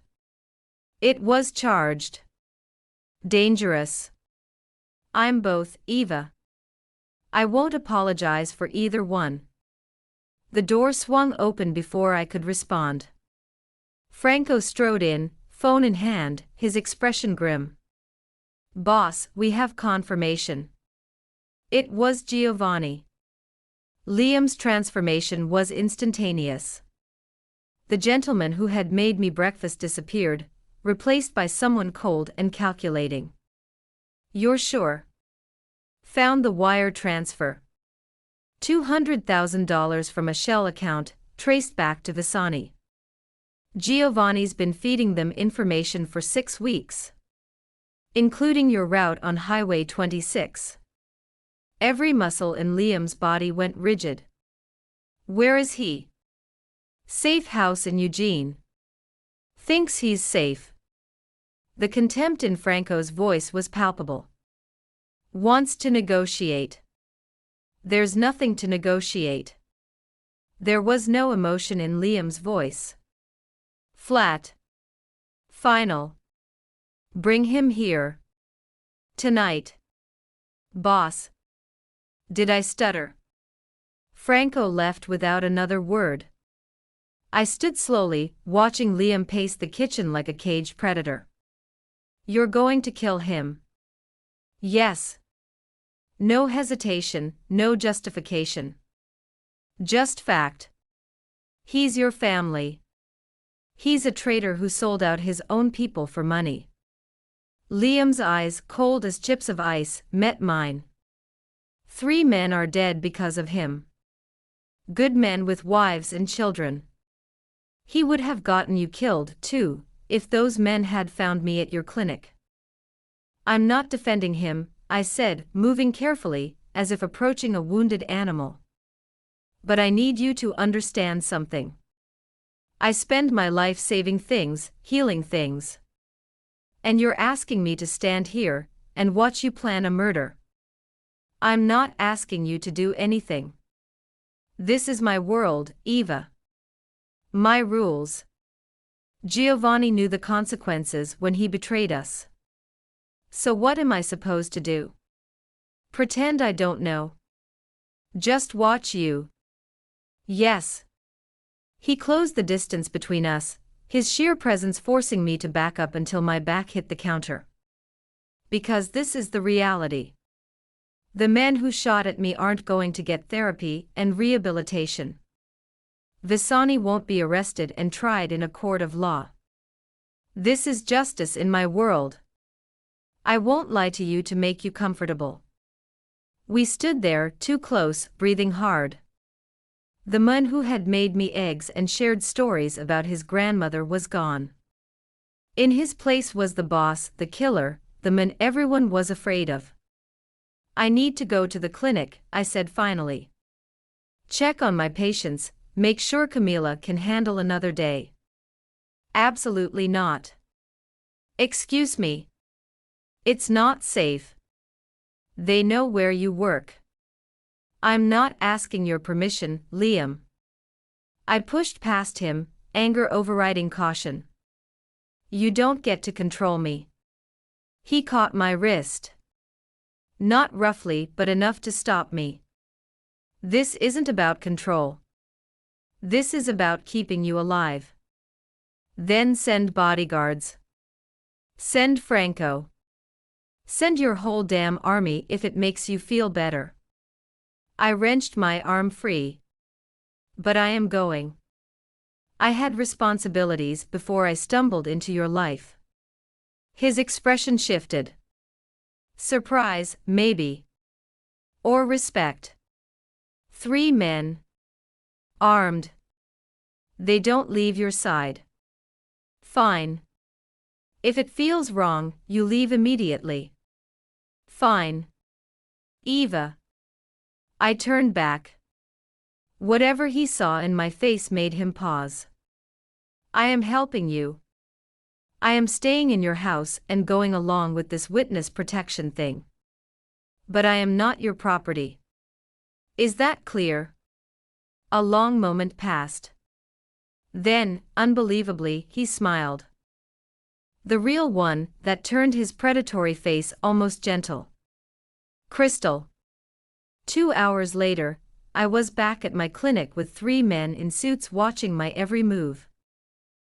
It was charged. Dangerous. "I'm both, Eva. I won't apologize for either one." The door swung open before I could respond. Franco strode in, phone in hand, his expression grim. "Boss, we have confirmation." It was Giovanni. Liam's transformation was instantaneous. The gentleman who had made me breakfast disappeared, replaced by someone cold and calculating. "You're sure?" "Found the wire transfer. $200,000 from a Shell account, traced back to Visani. Giovanni's been feeding them information for 6 weeks. Including your route on Highway 26. Every muscle in Liam's body went rigid. Where is he? Safe house in Eugene. Thinks he's safe. The contempt in Franco's voice was palpable. Wants to negotiate. There's nothing to negotiate. There was no emotion in Liam's voice. Flat. Final. Bring him here. Tonight. Boss. Did I stutter? Franco left without another word. I stood slowly, watching Liam pace the kitchen like a caged predator. You're going to kill him? Yes. No hesitation, no justification. Just fact. He's your family. He's a traitor who sold out his own people for money. Liam's eyes, cold as chips of ice, met mine. 3 men are dead because of him. Good men with wives and children. He would have gotten you killed, too, if those men had found me at your clinic. I'm not defending him, I said, moving carefully, as if approaching a wounded animal. But I need you to understand something. I spend my life saving things, healing things. And you're asking me to stand here and watch you plan a murder. I'm not asking you to do anything. This is my world, Eva. My rules. Giovanni knew the consequences when he betrayed us. So what am I supposed to do? Pretend I don't know. Just watch you. Yes. He closed the distance between us, his sheer presence forcing me to back up until my back hit the counter. Because this is the reality. The men who shot at me aren't going to get therapy and rehabilitation. Visani won't be arrested and tried in a court of law. This is justice in my world. I won't lie to you to make you comfortable. We stood there, too close, breathing hard. The man who had made me eggs and shared stories about his grandmother was gone. In his place was the boss, the killer, the man everyone was afraid of. I need to go to the clinic, I said finally. Check on my patients, make sure Camila can handle another day. Absolutely not. Excuse me. It's not safe. They know where you work. I'm not asking your permission, Liam. I pushed past him, anger overriding caution. You don't get to control me. He caught my wrist. Not roughly, but enough to stop me. This isn't about control. This is about keeping you alive. Then send bodyguards. Send Franco. Send your whole damn army if it makes you feel better. I wrenched my arm free. But I am going. I had responsibilities before I stumbled into your life. His expression shifted. Surprise, maybe. Or respect. 3 men. Armed. They don't leave your side. Fine. If it feels wrong, you leave immediately. Fine. Eva. I turned back. Whatever he saw in my face made him pause. I am helping you. I am staying in your house and going along with this witness protection thing. But I am not your property. Is that clear? A long moment passed. Then, unbelievably, he smiled. The real one that turned his predatory face almost gentle. Crystal. 2 hours later, I was back at my clinic with 3 men in suits watching my every move.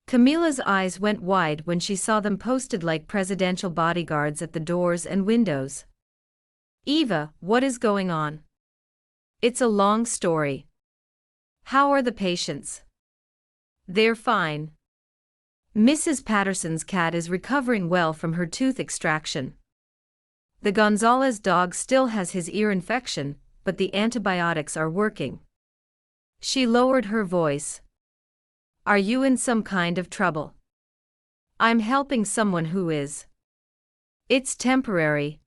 Camila's eyes went wide when she saw them posted like presidential bodyguards at the doors and windows. Eva, what is going on? It's a long story. How are the patients? They're fine. Mrs. Patterson's cat is recovering well from her tooth extraction. The Gonzalez dog still has his ear infection, but the antibiotics are working. She lowered her voice. Are you in some kind of trouble? I'm helping someone who is. It's temporary.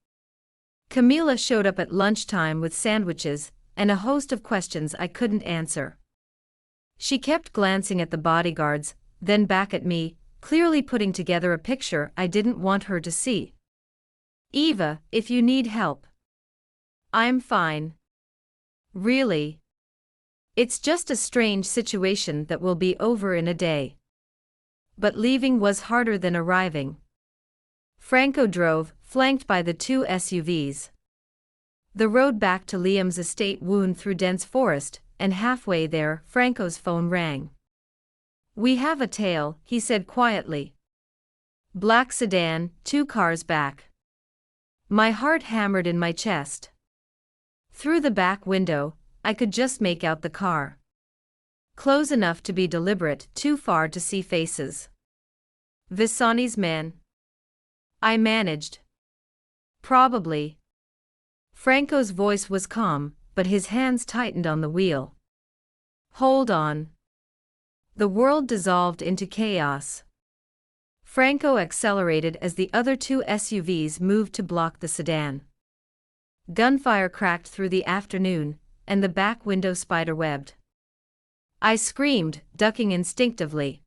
Camila showed up at lunchtime with sandwiches and a host of questions I couldn't answer. She kept glancing at the bodyguards, then back at me, clearly putting together a picture I didn't want her to see. Eva, if you need help. I'm fine. Really? It's just a strange situation that will be over in a day. But leaving was harder than arriving. Franco drove, flanked by the two SUVs. The road back to Liam's estate wound through dense forest, and halfway there, Franco's phone rang. We have a tail, he said quietly. Black sedan, 2 cars back. My heart hammered in my chest. Through the back window, I could just make out the car. Close enough to be deliberate, too far to see faces. Visani's man. I managed. Probably. Franco's voice was calm, but his hands tightened on the wheel. Hold on. The world dissolved into chaos. Franco accelerated as the other 2 SUVs moved to block the sedan. Gunfire cracked through the afternoon, and the back window spiderwebbed. I screamed, ducking instinctively.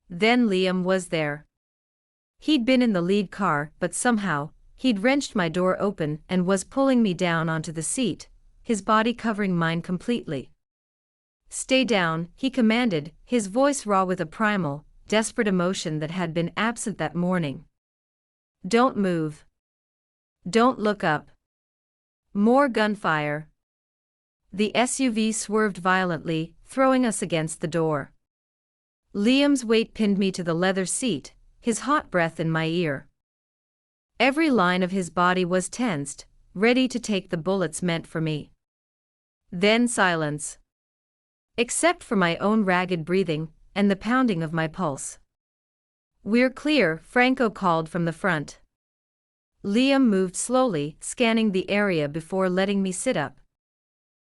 Then Liam was there. He'd been in the lead car, but somehow, he'd wrenched my door open and was pulling me down onto the seat, his body covering mine completely. Stay down, he commanded, his voice raw with a primal, desperate emotion that had been absent that morning. Don't move. Don't look up. More gunfire. The SUV swerved violently, throwing us against the door. Liam's weight pinned me to the leather seat, his hot breath in my ear. Every line of his body was tensed, ready to take the bullets meant for me. Then silence. Except for my own ragged breathing and the pounding of my pulse. We're clear, Franco called from the front. Liam moved slowly, scanning the area before letting me sit up.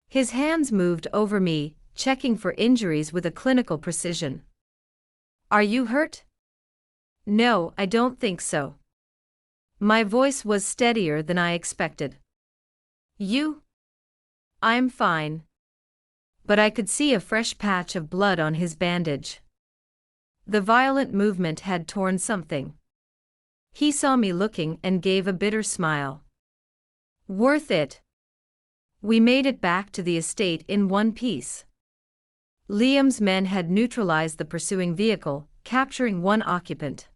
His hands moved over me, checking for injuries with a clinical precision. Are you hurt? No, I don't think so. My voice was steadier than I expected. You? I'm fine. But I could see a fresh patch of blood on his bandage. The violent movement had torn something. He saw me looking and gave a bitter smile. Worth it. We made it back to the estate in one piece. Liam's men had neutralized the pursuing vehicle, capturing 1 occupant.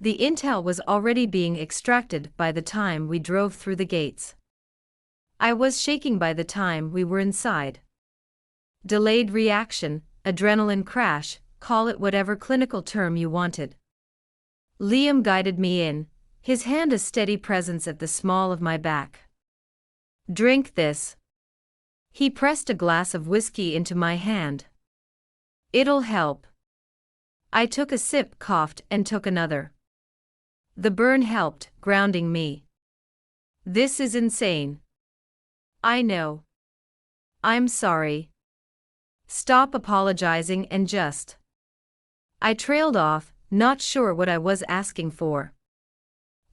The intel was already being extracted by the time we drove through the gates. I was shaking by the time we were inside. Delayed reaction, adrenaline crash, call it whatever clinical term you wanted. Liam guided me in, his hand a steady presence at the small of my back. Drink this. He pressed a glass of whiskey into my hand. It'll help. I took a sip, coughed, and took another. The burn helped, grounding me. This is insane. I know. I'm sorry. Stop apologizing and just. I trailed off, not sure what I was asking for.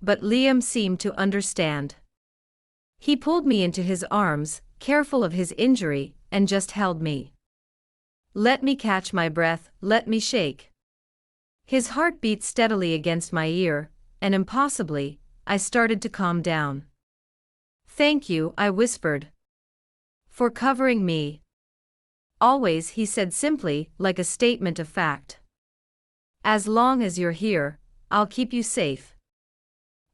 But Liam seemed to understand. He pulled me into his arms, careful of his injury, and just held me. Let me catch my breath, let me shake. His heart beat steadily against my ear, and impossibly, I started to calm down. Thank you, I whispered. For covering me. Always, he said simply, like a statement of fact. As long as you're here, I'll keep you safe.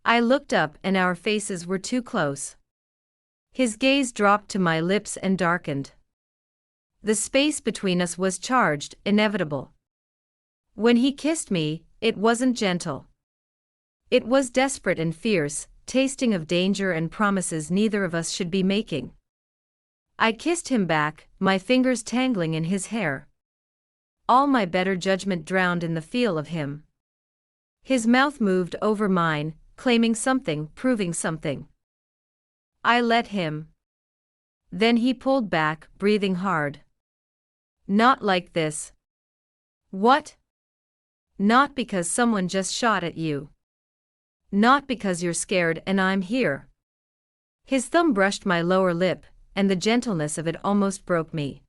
I looked up and our faces were too close. His gaze dropped to my lips and darkened. The space between us was charged, inevitable. When he kissed me, it wasn't gentle. It was desperate and fierce, tasting of danger and promises neither of us should be making. I kissed him back, my fingers tangling in his hair. All my better judgment drowned in the feel of him. His mouth moved over mine, claiming something, proving something. I let him. Then he pulled back, breathing hard. Not like this. What? Not because someone just shot at you. Not because you're scared and I'm here. His thumb brushed my lower lip, and the gentleness of it almost broke me.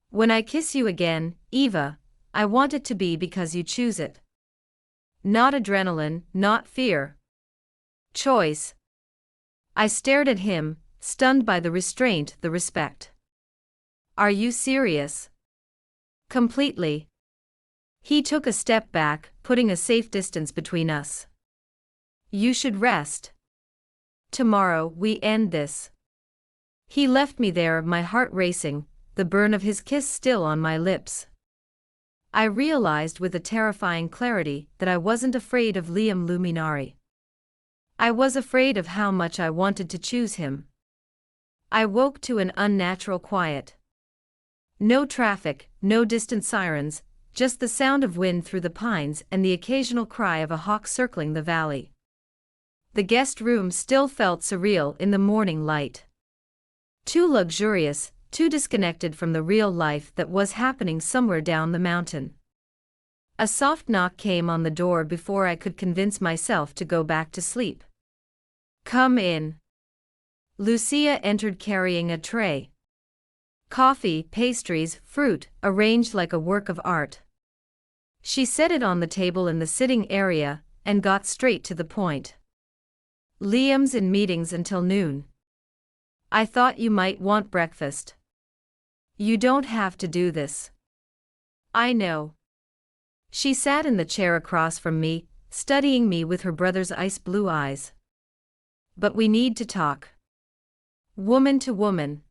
When I kiss you again, Eva, I want it to be because you choose it. Not adrenaline, not fear. Choice. I stared at him, stunned by the restraint, the respect. Are you serious? Completely. He took a step back, putting a safe distance between us. You should rest. Tomorrow we end this. He left me there, my heart racing, the burn of his kiss still on my lips. I realized with a terrifying clarity that I wasn't afraid of Liam Luminari. I was afraid of how much I wanted to choose him. I woke to an unnatural quiet. No traffic, no distant sirens, just the sound of wind through the pines and the occasional cry of a hawk circling the valley. The guest room still felt surreal in the morning light. Too luxurious, too disconnected from the real life that was happening somewhere down the mountain. A soft knock came on the door before I could convince myself to go back to sleep. Come in. Lucia entered carrying a tray. Coffee, pastries, fruit, arranged like a work of art. She set it on the table in the sitting area, and got straight to the point. Liam's in meetings until noon. I thought you might want breakfast. You don't have to do this. I know. She sat in the chair across from me, studying me with her brother's ice blue eyes. But we need to talk. Woman to woman.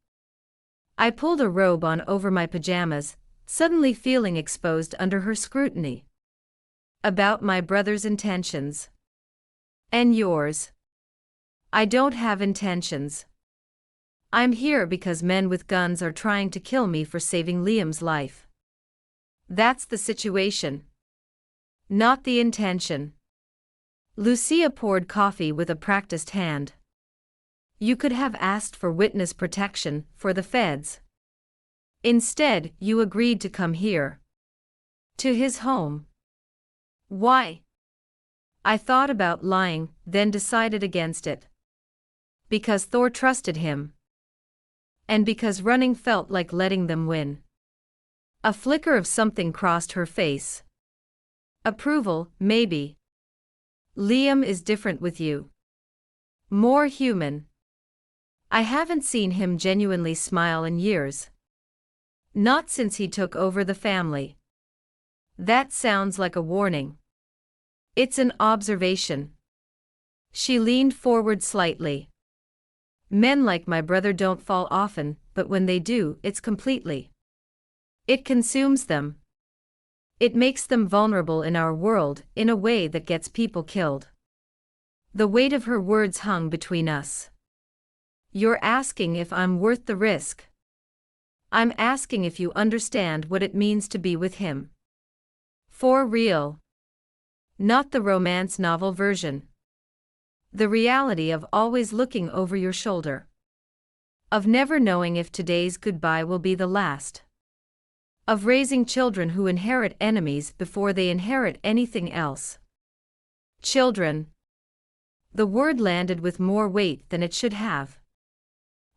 I pulled a robe on over my pajamas, suddenly feeling exposed under her scrutiny. About my brother's intentions. And yours. I don't have intentions. I'm here because men with guns are trying to kill me for saving Liam's life. That's the situation. Not the intention. Lucia poured coffee with a practiced hand. You could have asked for witness protection for the feds. Instead, you agreed to come here. To his home. Why? I thought about lying, then decided against it. Because Thor trusted him. And because running felt like letting them win. A flicker of something crossed her face. Approval, maybe. Liam is different with you. More human. I haven't seen him genuinely smile in years. Not since he took over the family. That sounds like a warning. It's an observation. She leaned forward slightly. Men like my brother don't fall often, but when they do, it's completely. It consumes them. It makes them vulnerable in our world in a way that gets people killed. The weight of her words hung between us. You're asking if I'm worth the risk. I'm asking if you understand what it means to be with him. For real. Not the romance novel version. The reality of always looking over your shoulder. Of never knowing if today's goodbye will be the last. Of raising children who inherit enemies before they inherit anything else. Children. The word landed with more weight than it should have.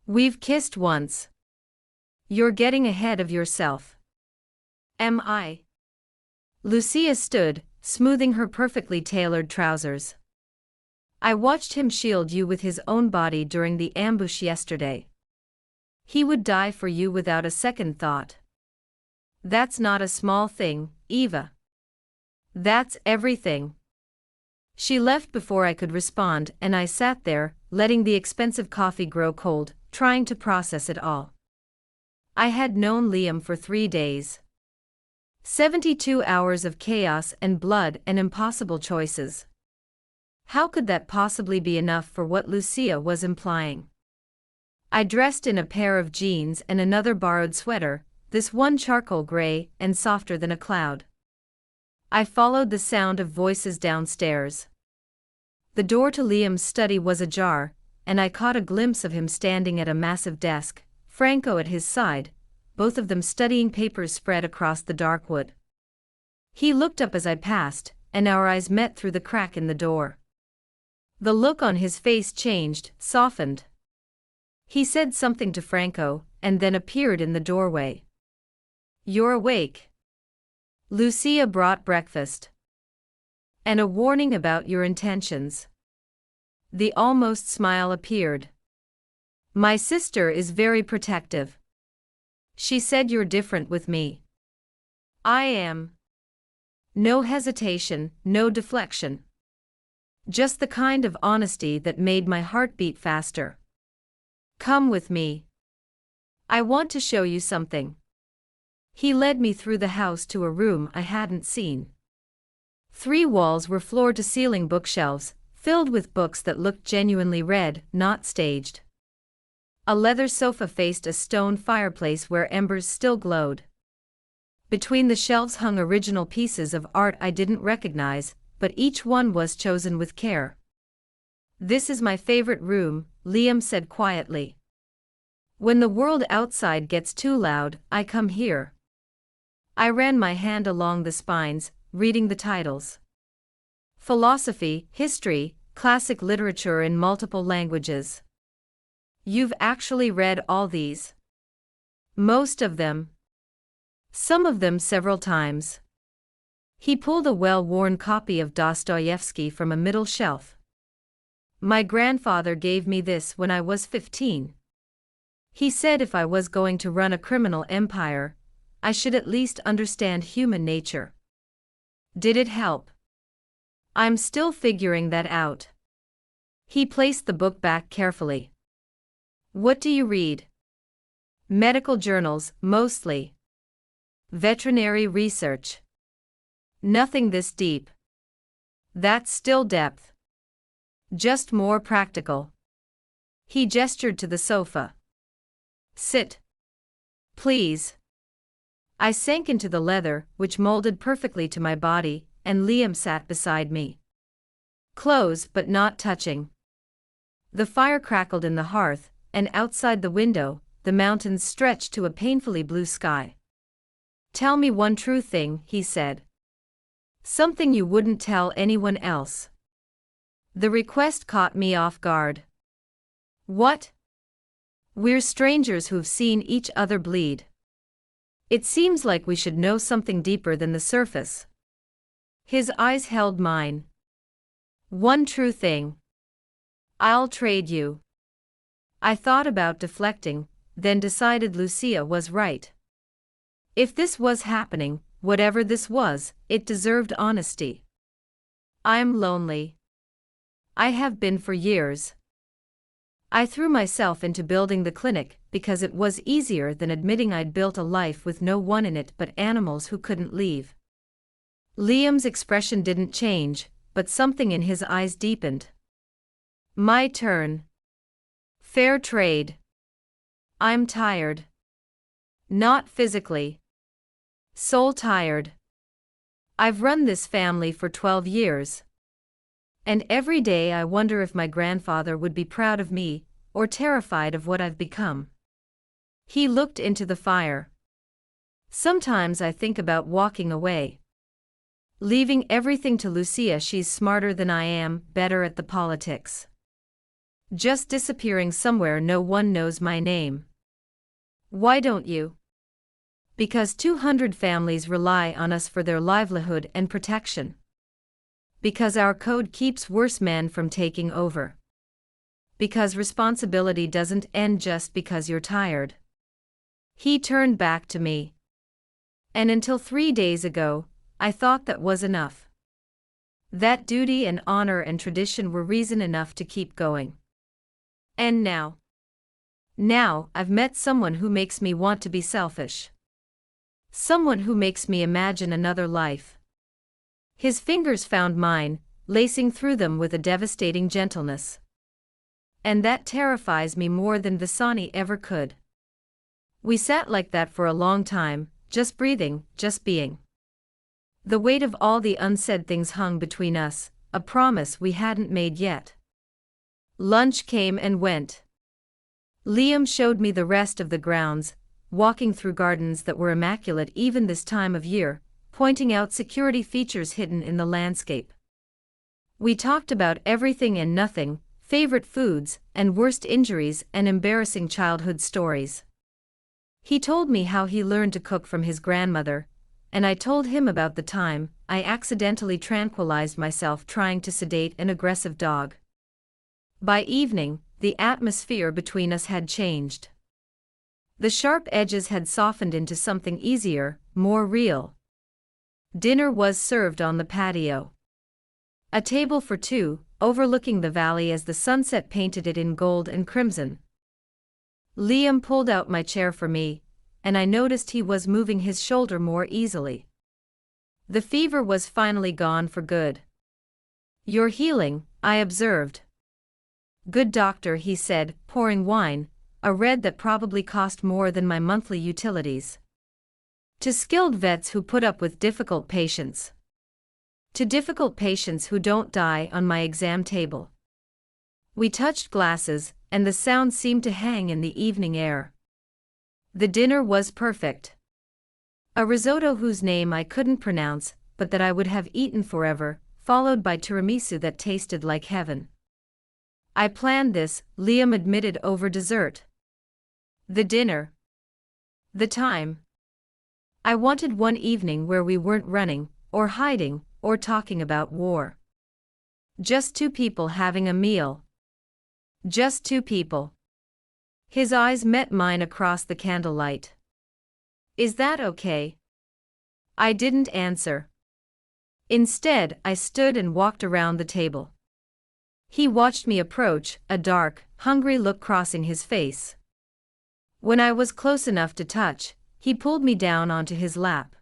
We've kissed once. You're getting ahead of yourself. Am I? Lucia stood, smoothing her perfectly tailored trousers. I watched him shield you with his own body during the ambush yesterday. He would die for you without a second thought. That's not a small thing, Eva. That's everything. She left before I could respond, and I sat there, letting the expensive coffee grow cold, trying to process it all. I had known Liam for 3 days. 72 hours of chaos and blood and impossible choices. How could that possibly be enough for what Lucia was implying? I dressed in a pair of jeans and another borrowed sweater, this one charcoal gray and softer than a cloud. I followed the sound of voices downstairs. The door to Liam's study was ajar, and I caught a glimpse of him standing at a massive desk, Franco at his side, both of them studying papers spread across the dark wood. He looked up as I passed, and our eyes met through the crack in the door. The look on his face changed, softened. He said something to Franco, and then appeared in the doorway. "You're awake. Lucia brought breakfast. And a warning about your intentions." The almost smile appeared. "My sister is very protective. She said you're different with me." "I am." No hesitation, no deflection. Just the kind of honesty that made my heart beat faster. "Come with me. I want to show you something." He led me through the house to a room I hadn't seen. 3 walls were floor-to-ceiling bookshelves, filled with books that looked genuinely read, not staged. A leather sofa faced a stone fireplace where embers still glowed. Between the shelves hung original pieces of art I didn't recognize, but each one was chosen with care. "This is my favorite room," Liam said quietly. "When the world outside gets too loud, I come here." I ran my hand along the spines, reading the titles. Philosophy, history, classic literature in multiple languages. "You've actually read all these?" "Most of them. Some of them several times." He pulled a well-worn copy of Dostoevsky from a middle shelf. "My grandfather gave me this when I was 15. He said if I was going to run a criminal empire, I should at least understand human nature." "Did it help?" "I'm still figuring that out." He placed the book back carefully. "What do you read?" "Medical journals, mostly. Veterinary research. Nothing this deep." "That's still depth." "Just more practical." He gestured to the sofa. "Sit. Please." I sank into the leather, which molded perfectly to my body, and Liam sat beside me. Close but not touching. The fire crackled in the hearth, and outside the window, the mountains stretched to a painfully blue sky. "Tell me one true thing," he said. "Something you wouldn't tell anyone else." The request caught me off guard. "What?" "We're strangers who've seen each other bleed. It seems like we should know something deeper than the surface." His eyes held mine. "One true thing. I'll trade you." I thought about deflecting, then decided Lucia was right. If this was happening, whatever this was, it deserved honesty. "I'm lonely. I have been for years. I threw myself into building the clinic because it was easier than admitting I'd built a life with no one in it but animals who couldn't leave." Liam's expression didn't change, but something in his eyes deepened. "My turn. Fair trade. I'm tired. Not physically. Soul tired. I've run this family for 12 years. And every day I wonder if my grandfather would be proud of me, or terrified of what I've become." He looked into the fire. "Sometimes I think about walking away. Leaving everything to Lucia. She's smarter than I am, better at the politics. Just disappearing somewhere no one knows my name." "Why don't you?" "Because 200 families rely on us for their livelihood and protection. Because our code keeps worse men from taking over. Because responsibility doesn't end just because you're tired." He turned back to me. "And until 3 days ago, I thought that was enough. That duty and honor and tradition were reason enough to keep going. And now? Now, I've met someone who makes me want to be selfish. Someone who makes me imagine another life." His fingers found mine, lacing through them with a devastating gentleness. "And that terrifies me more than Visani ever could." We sat like that for a long time, just breathing, just being. The weight of all the unsaid things hung between us, a promise we hadn't made yet. Lunch came and went. Liam showed me the rest of the grounds, walking through gardens that were immaculate even this time of year, pointing out security features hidden in the landscape. We talked about everything and nothing, favorite foods, and worst injuries and embarrassing childhood stories. He told me how he learned to cook from his grandmother, and I told him about the time I accidentally tranquilized myself trying to sedate an aggressive dog. By evening, the atmosphere between us had changed. The sharp edges had softened into something easier, more real. Dinner was served on the patio. A table for two, overlooking the valley as the sunset painted it in gold and crimson. Liam pulled out my chair for me, and I noticed he was moving his shoulder more easily. The fever was finally gone for good. "You're healing," I observed. "Good doctor," he said, pouring wine, a red that probably cost more than my monthly utilities. "To skilled vets who put up with difficult patients. To difficult patients who don't die on my exam table." We touched glasses, and the sound seemed to hang in the evening air. The dinner was perfect. A risotto whose name I couldn't pronounce, but that I would have eaten forever, followed by tiramisu that tasted like heaven. "I planned this," Liam admitted over dessert. "The dinner. The time. I wanted one evening where we weren't running, or hiding, or talking about war. Just two people having a meal. Just two people." His eyes met mine across the candlelight. "Is that okay?" I didn't answer. Instead, I stood and walked around the table. He watched me approach, a dark, hungry look crossing his face. When I was close enough to touch, he pulled me down onto his lap.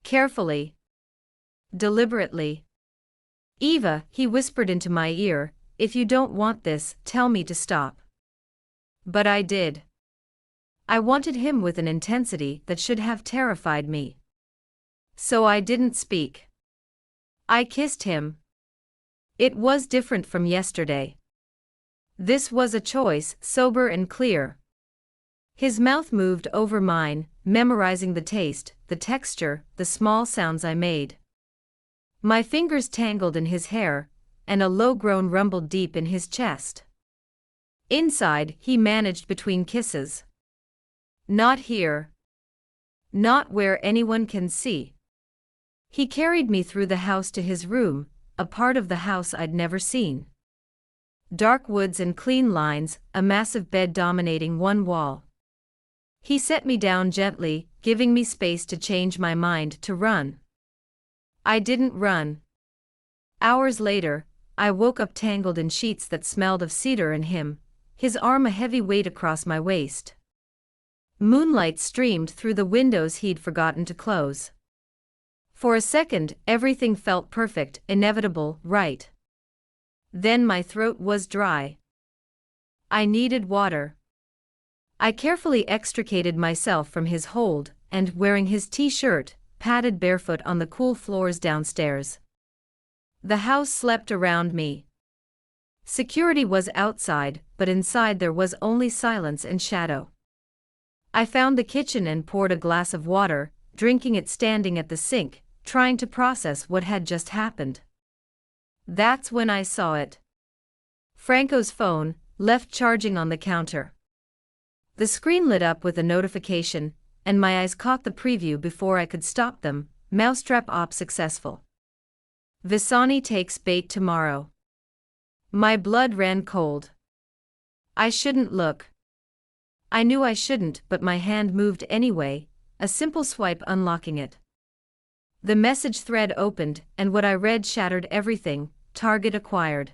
Carefully. Deliberately. "Eva," he whispered into my ear, "if you don't want this, tell me to stop." But I did. I wanted him with an intensity that should have terrified me. So I didn't speak. I kissed him. It was different from yesterday. This was a choice, sober and clear. His mouth moved over mine, memorizing the taste, the texture, the small sounds I made. My fingers tangled in his hair, and a low groan rumbled deep in his chest. Inside, he managed between kisses. "Not here. Not where anyone can see." He carried me through the house to his room, a part of the house I'd never seen. Dark woods and clean lines, a massive bed dominating one wall. He set me down gently, giving me space to change my mind, to run. I didn't run. Hours later, I woke up tangled in sheets that smelled of cedar and him, his arm a heavy weight across my waist. Moonlight streamed through the windows he'd forgotten to close. For a second, everything felt perfect, inevitable, right. Then my throat was dry. I needed water. I carefully extricated myself from his hold, and, wearing his t-shirt, padded barefoot on the cool floors downstairs. The house slept around me. Security was outside, but inside there was only silence and shadow. I found the kitchen and poured a glass of water, drinking it standing at the sink, trying to process what had just happened. That's when I saw it. Franco's phone, left charging on the counter. The screen lit up with a notification, and my eyes caught the preview before I could stop them. "Mousetrap op successful. Visani takes bait tomorrow." My blood ran cold. I shouldn't look. I knew I shouldn't, but my hand moved anyway, a simple swipe unlocking it. The message thread opened, and what I read shattered everything. Target acquired.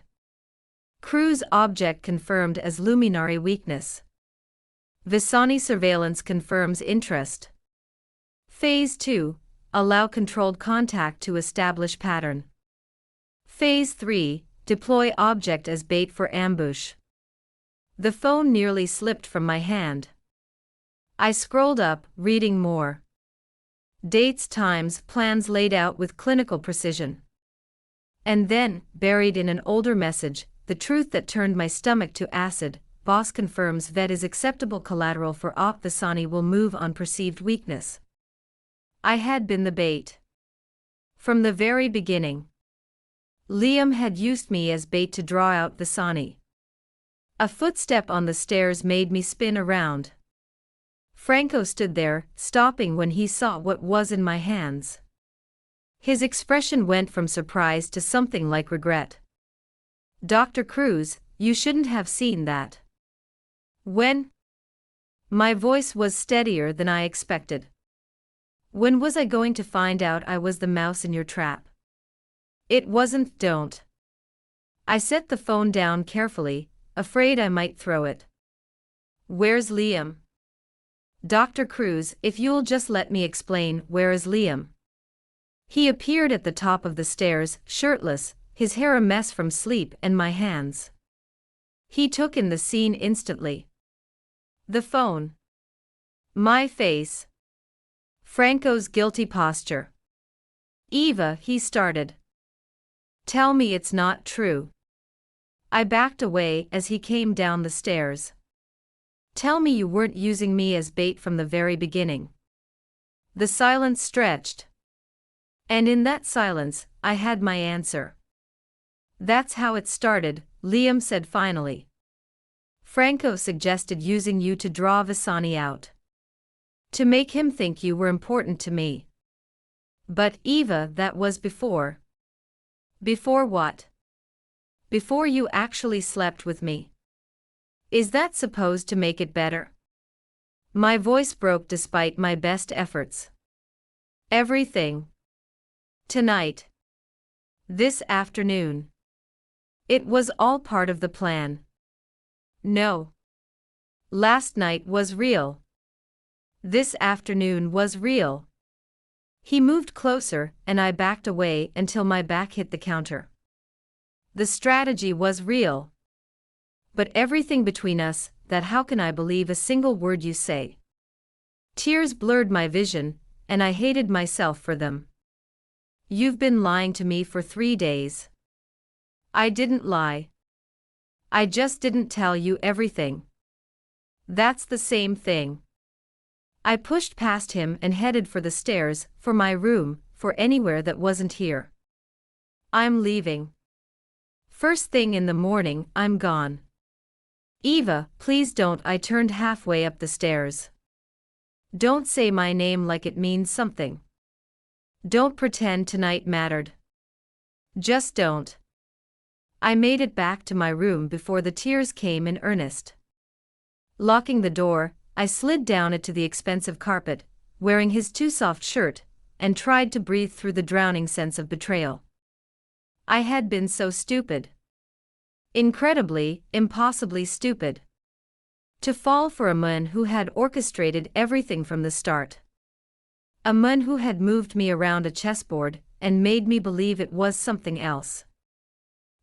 Cruise object confirmed as luminary weakness. Visani surveillance confirms interest. Phase 2. Allow controlled contact to establish pattern. Phase 3. Deploy object as bait for ambush. The phone nearly slipped from my hand. I scrolled up, reading more. Dates, times, plans laid out with clinical precision. And then, buried in an older message, the truth that turned my stomach to acid: boss confirms vet is acceptable collateral for op Vasani will move on perceived weakness. I had been the bait. From the very beginning. Liam had used me as bait to draw out Vasani. A footstep on the stairs made me spin around. Franco stood there, stopping when he saw what was in my hands. His expression went from surprise to something like regret. "Dr. Cruz, you shouldn't have seen that." "When?" My voice was steadier than I expected. "When was I going to find out I was the mouse in your trap?" "It wasn't." "Don't." I set the phone down carefully, afraid I might throw it. "Where's Liam?" "Dr. Cruz, if you'll just let me explain, where is Liam?" He appeared at the top of the stairs, shirtless, his hair a mess from sleep and my hands. He took in the scene instantly. The phone. My face. Franco's guilty posture. "Eva," he started. "Tell me it's not true." I backed away as he came down the stairs. "Tell me you weren't using me as bait from the very beginning." The silence stretched. And in that silence, I had my answer. "That's how it started," Liam said finally. "Franco suggested using you to draw Vasani out. To make him think you were important to me. But, Eva, that was before." "Before what?" "Before you actually slept with me." "Is that supposed to make it better?" My voice broke despite my best efforts. "Everything. Tonight. This afternoon. It was all part of the plan." "No. Last night was real. This afternoon was real." He moved closer, and I backed away until my back hit the counter. "The strategy was real. But everything between us, that how can I believe a single word you say?" Tears blurred my vision, and I hated myself for them. "You've been lying to me for 3 days." "I didn't lie. I just didn't tell you everything." "That's the same thing." I pushed past him and headed for the stairs, for my room, for anywhere that wasn't here. "I'm leaving. First thing in the morning, I'm gone." "Eva, please don't." I turned halfway up the stairs. "Don't say my name like it means something. Don't pretend tonight mattered. Just don't." I made it back to my room before the tears came in earnest. Locking the door, I slid down it to the expensive carpet, wearing his too soft shirt, and tried to breathe through the drowning sense of betrayal. I had been so stupid. Incredibly, impossibly stupid. To fall for a man who had orchestrated everything from the start. A man who had moved me around a chessboard and made me believe it was something else.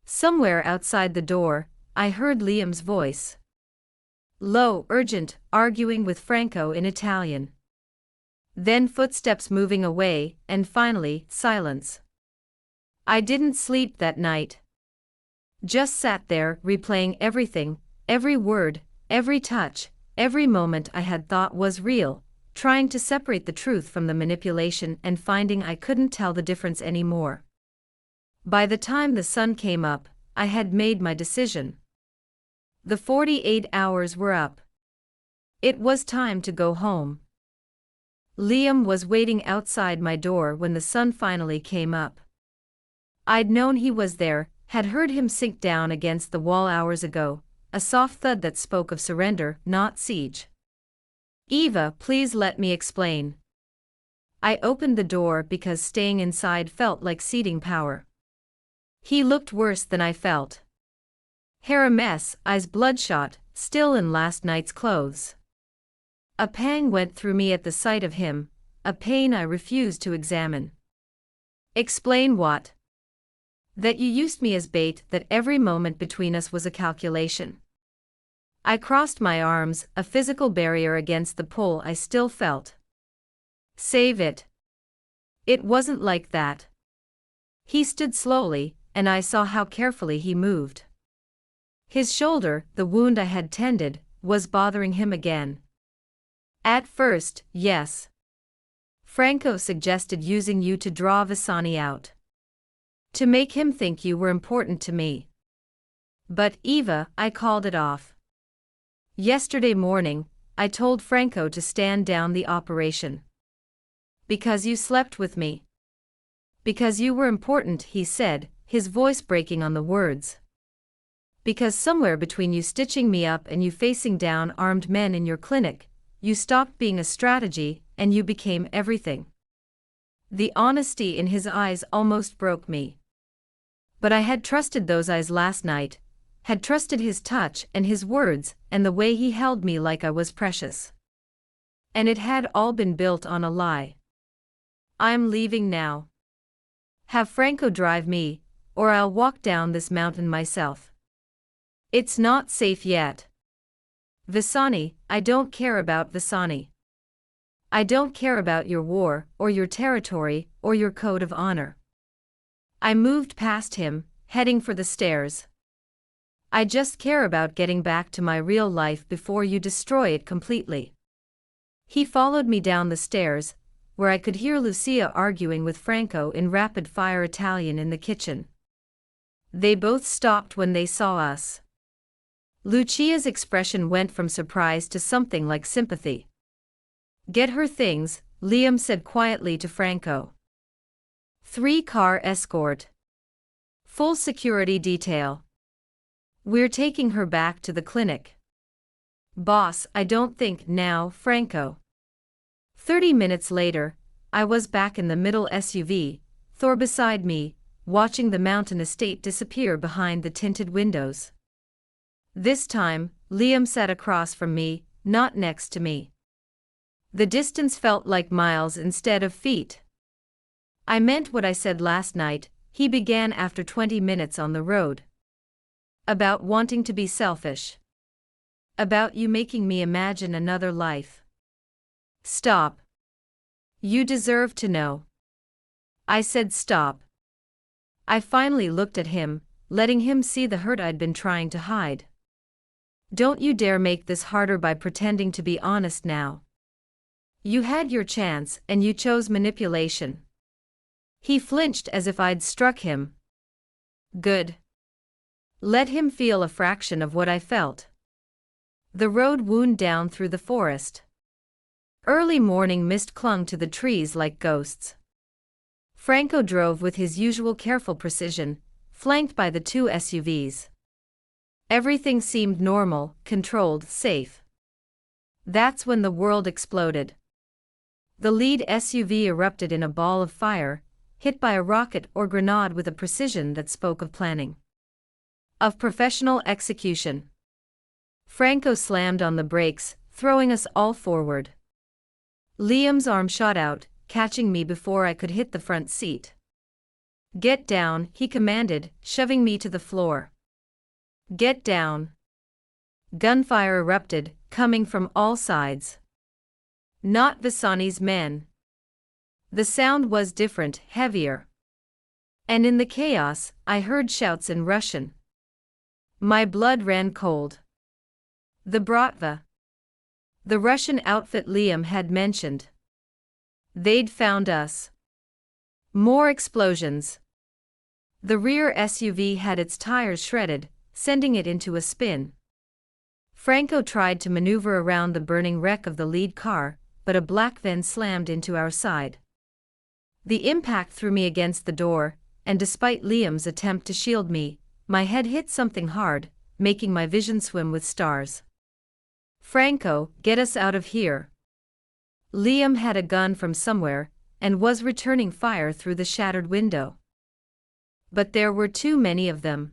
Somewhere outside the door, I heard Liam's voice. Low, urgent, arguing with Franco in Italian. Then footsteps moving away, and finally, silence. I didn't sleep that night. Just sat there, replaying everything, every word, every touch, every moment I had thought was real, trying to separate the truth from the manipulation and finding I couldn't tell the difference anymore. By the time the sun came up, I had made my decision. The 48 hours were up. It was time to go home. Liam was waiting outside my door when the sun finally came up. I'd known he was there, had heard him sink down against the wall hours ago, a soft thud that spoke of surrender, not siege. "Eva, please let me explain." I opened the door because staying inside felt like ceding power. He looked worse than I felt. Hair a mess, eyes bloodshot, still in last night's clothes. A pang went through me at the sight of him, a pain I refused to examine. "Explain what?" "That you used me as bait, that every moment between us was a calculation." I crossed my arms, a physical barrier against the pull I still felt. "Save it. It wasn't like that." He stood slowly, and I saw how carefully he moved. His shoulder, the wound I had tended, was bothering him again. At first, yes. Franco suggested using you to draw Visani out. To make him think you were important to me. But Eva, I called it off. Yesterday morning, I told Franco to stand down the operation. Because you slept with me. Because you were important, he said, his voice breaking on the words. Because somewhere between you stitching me up and you facing down armed men in your clinic, you stopped being a strategy and you became everything. The honesty in his eyes almost broke me. But I had trusted those eyes last night, had trusted his touch and his words and the way he held me like I was precious. And it had all been built on a lie. I'm leaving now. Have Franco drive me, or I'll walk down this mountain myself. It's not safe yet. Visani, I don't care about Visani. I don't care about your war, or your territory, or your code of honor. I moved past him, heading for the stairs. I just care about getting back to my real life before you destroy it completely. He followed me down the stairs, where I could hear Lucia arguing with Franco in rapid-fire Italian in the kitchen. They both stopped when they saw us. Lucia's expression went from surprise to something like sympathy. Get her things, Liam said quietly to Franco. 3-car escort. Full security detail. We're taking her back to the clinic. Boss, I don't think now, Franco. 30 minutes later, I was back in the middle SUV, Thor beside me, watching the mountain estate disappear behind the tinted windows. This time, Liam sat across from me, not next to me. The distance felt like miles instead of feet. I meant what I said last night, he began after 20 minutes on the road. About wanting to be selfish. About you making me imagine another life. Stop. You deserve to know. I said stop. I finally looked at him, letting him see the hurt I'd been trying to hide. Don't you dare make this harder by pretending to be honest now. You had your chance and you chose manipulation. He flinched as if I'd struck him. Good. Let him feel a fraction of what I felt. The road wound down through the forest. Early morning mist clung to the trees like ghosts. Franco drove with his usual careful precision, flanked by the 2 SUVs. Everything seemed normal, controlled, safe. That's when the world exploded. The lead SUV erupted in a ball of fire, hit by a rocket or grenade with a precision that spoke of planning. Of professional execution. Franco slammed on the brakes, throwing us all forward. Liam's arm shot out, catching me before I could hit the front seat. Get down, he commanded, shoving me to the floor. Get down. Gunfire erupted, coming from all sides. Not Visani's men. The sound was different, heavier. And in the chaos, I heard shouts in Russian. My blood ran cold. The Bratva. The Russian outfit Liam had mentioned. They'd found us. More explosions. The rear SUV had its tires shredded, sending it into a spin. Franco tried to maneuver around the burning wreck of the lead car, but a black van slammed into our side. The impact threw me against the door, and despite Liam's attempt to shield me, my head hit something hard, making my vision swim with stars. Franco, get us out of here. Liam had a gun from somewhere, and was returning fire through the shattered window. But there were too many of them.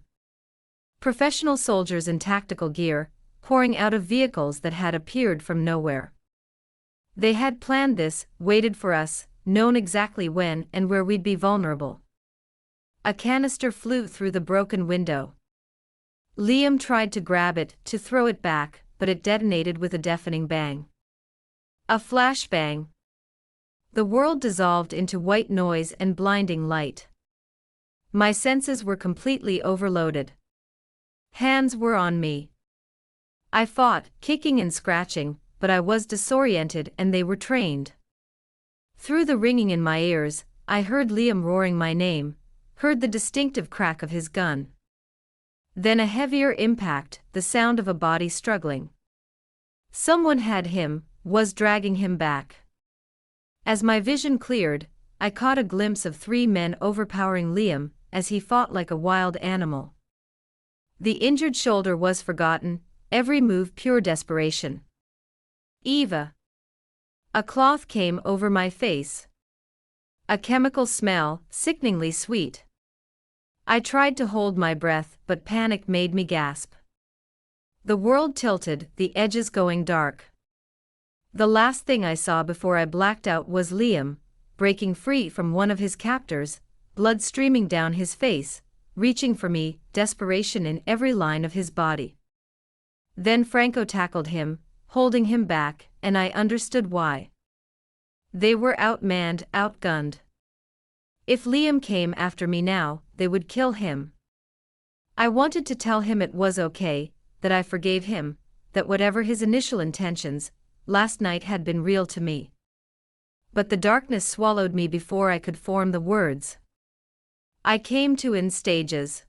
Professional soldiers in tactical gear, pouring out of vehicles that had appeared from nowhere. They had planned this, waited for us, known exactly when and where we'd be vulnerable. A canister flew through the broken window. Liam tried to grab it, to throw it back, but it detonated with a deafening bang. A flashbang. The world dissolved into white noise and blinding light. My senses were completely overloaded. Hands were on me. I fought, kicking and scratching, but I was disoriented and they were trained. Through the ringing in my ears, I heard Liam roaring my name, heard the distinctive crack of his gun. Then a heavier impact, the sound of a body struggling. Someone had him, was dragging him back. As my vision cleared, I caught a glimpse of 3 men overpowering Liam, as he fought like a wild animal. The injured shoulder was forgotten, every move pure desperation. Eva. A cloth came over my face. A chemical smell, sickeningly sweet. I tried to hold my breath, but panic made me gasp. The world tilted, the edges going dark. The last thing I saw before I blacked out was Liam, breaking free from one of his captors, blood streaming down his face, reaching for me, desperation in every line of his body. Then Franco tackled him, holding him back, and I understood why. They were outmanned, outgunned. If Liam came after me now, they would kill him. I wanted to tell him it was okay, that I forgave him, that whatever his initial intentions, last night had been real to me. But the darkness swallowed me before I could form the words. I came to in stages.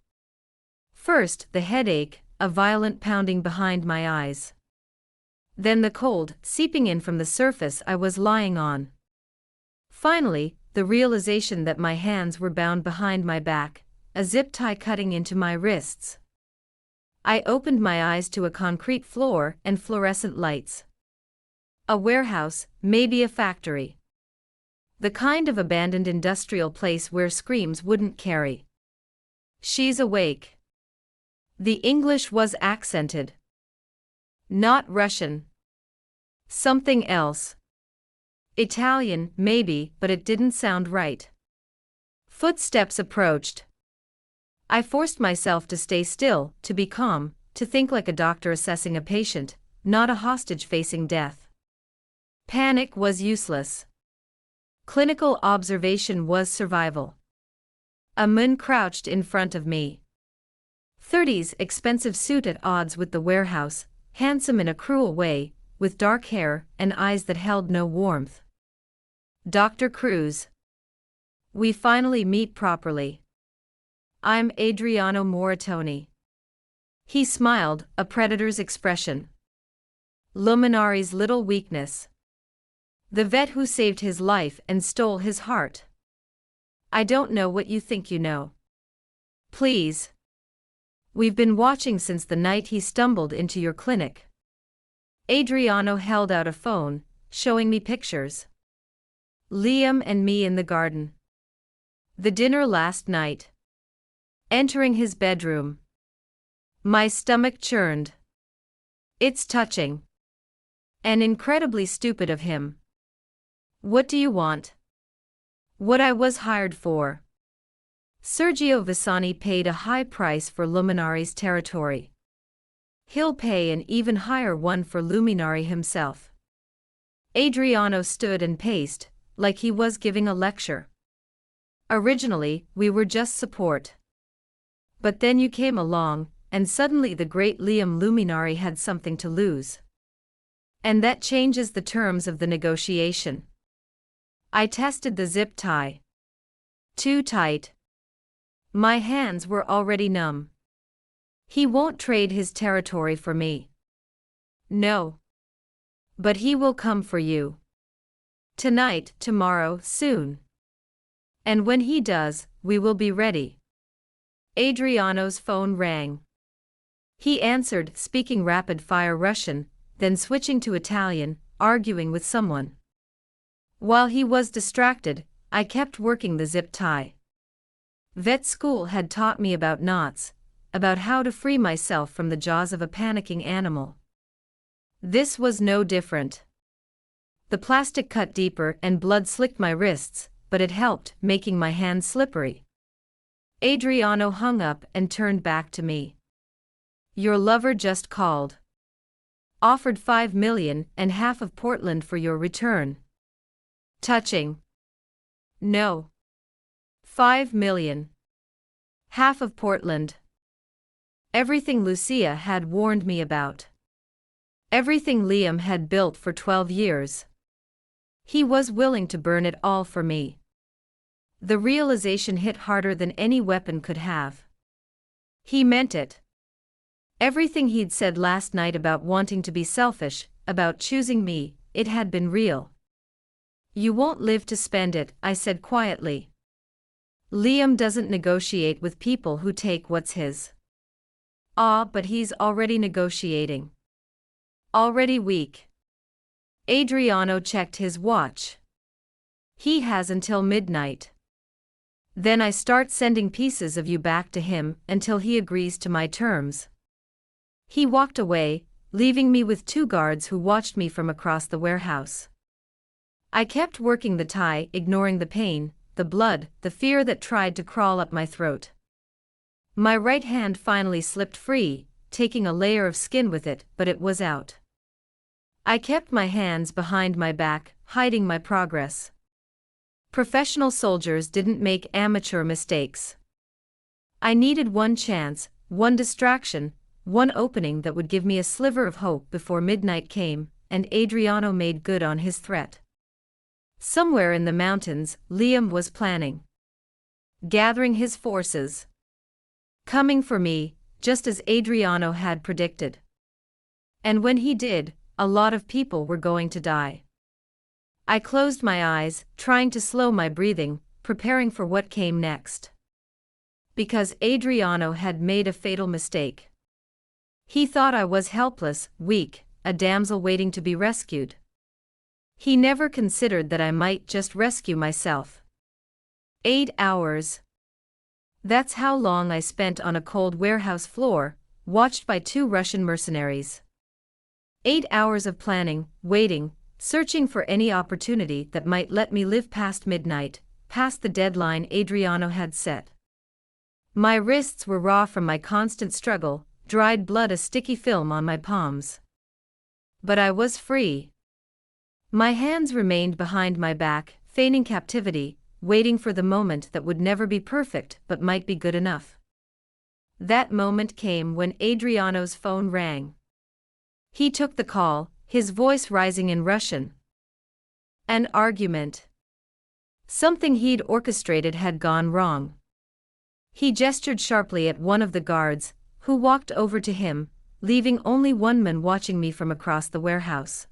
First, the headache, a violent pounding behind my eyes. Then the cold, seeping in from the surface I was lying on. Finally, the realization that my hands were bound behind my back, a zip tie cutting into my wrists. I opened my eyes to a concrete floor and fluorescent lights. A warehouse, maybe a factory. The kind of abandoned industrial place where screams wouldn't carry. She's awake. The English was accented. Not Russian. Something else. Italian, maybe, but it didn't sound right. Footsteps approached. I forced myself to stay still, to be calm, to think like a doctor assessing a patient, not a hostage facing death. Panic was useless. Clinical observation was survival. A man crouched in front of me. 30s, expensive suit at odds with the warehouse, handsome in a cruel way, with dark hair and eyes that held no warmth. Dr. Cruz. We finally meet properly. I'm Adriano Moritoni. He smiled, a predator's expression. Luminari's little weakness. The vet who saved his life and stole his heart. I don't know what you think you know. Please. We've been watching since the night he stumbled into your clinic. Adriano held out a phone, showing me pictures. Liam and me in the garden. The dinner last night. Entering his bedroom. My stomach churned. It's touching. And incredibly stupid of him. What do you want? What I was hired for. Sergio Visani paid a high price for Luminari's territory. He'll pay an even higher one for Luminari himself. Adriano stood and paced, like he was giving a lecture. Originally, we were just support. But then you came along, and suddenly the great Liam Luminari had something to lose. And that changes the terms of the negotiation. I tested the zip tie. Too tight. My hands were already numb. He won't trade his territory for me. No. But he will come for you. Tonight, tomorrow, soon. And when he does, we will be ready. Adriano's phone rang. He answered, speaking rapid-fire Russian, then switching to Italian, arguing with someone. While he was distracted, I kept working the zip tie. Vet school had taught me about knots, about how to free myself from the jaws of a panicking animal. This was no different. The plastic cut deeper and blood slicked my wrists, but it helped, making my hands slippery. Adriano hung up and turned back to me. Your lover just called. Offered 5 million and half of Portland for your return. Touching. No. 5 million. Half of Portland. Everything Lucia had warned me about. Everything Liam had built for 12 years. He was willing to burn it all for me. The realization hit harder than any weapon could have. He meant it. Everything he'd said last night about wanting to be selfish, about choosing me, it had been real. You won't live to spend it, I said quietly. Liam doesn't negotiate with people who take what's his. Ah, but he's already negotiating. Already weak. Adriano checked his watch. He has until midnight. Then I start sending pieces of you back to him until he agrees to my terms. He walked away, leaving me with 2 guards who watched me from across the warehouse. I kept working the tie, ignoring the pain, the blood, the fear that tried to crawl up my throat. My right hand finally slipped free, taking a layer of skin with it, but it was out. I kept my hands behind my back, hiding my progress. Professional soldiers didn't make amateur mistakes. I needed one chance, one distraction, one opening that would give me a sliver of hope before midnight came, and Adriano made good on his threat. Somewhere in the mountains, Liam was planning. Gathering his forces. Coming for me, just as Adriano had predicted. And when he did, a lot of people were going to die. I closed my eyes, trying to slow my breathing, preparing for what came next. Because Adriano had made a fatal mistake. He thought I was helpless, weak, a damsel waiting to be rescued. He never considered that I might just rescue myself. 8 hours. That's how long I spent on a cold warehouse floor, watched by 2 Russian mercenaries. 8 hours of planning, waiting, searching for any opportunity that might let me live past midnight, past the deadline Adriano had set. My wrists were raw from my constant struggle, dried blood a sticky film on my palms. But I was free. My hands remained behind my back, feigning captivity, waiting for the moment that would never be perfect but might be good enough. That moment came when Adriano's phone rang. He took the call, his voice rising in Russian. An argument. Something he'd orchestrated had gone wrong. He gestured sharply at one of the guards, who walked over to him, leaving only one man watching me from across the warehouse.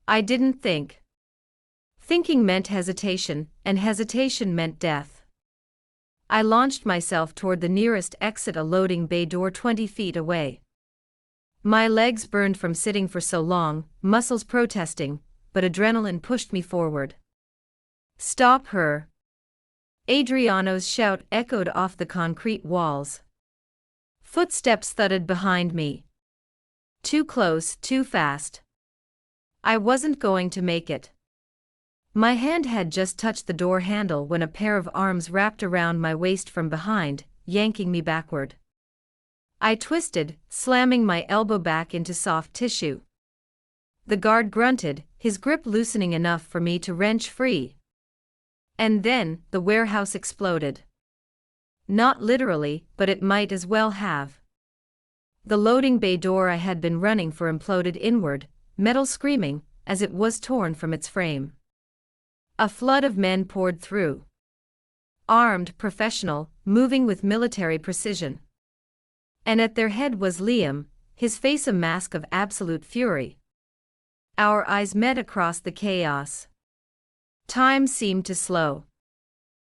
I didn't think. Thinking meant hesitation, and hesitation meant death. I launched myself toward the nearest exit, a loading bay door 20 feet away. My legs burned from sitting for so long, muscles protesting, but adrenaline pushed me forward. Stop her! Adriano's shout echoed off the concrete walls. Footsteps thudded behind me. Too close, too fast. I wasn't going to make it. My hand had just touched the door handle when a pair of arms wrapped around my waist from behind, yanking me backward. I twisted, slamming my elbow back into soft tissue. The guard grunted, his grip loosening enough for me to wrench free. And then, the warehouse exploded. Not literally, but it might as well have. The loading bay door I had been running for imploded inward, metal screaming, as it was torn from its frame. A flood of men poured through. Armed, professional, moving with military precision. And at their head was Liam, his face a mask of absolute fury. Our eyes met across the chaos. Time seemed to slow.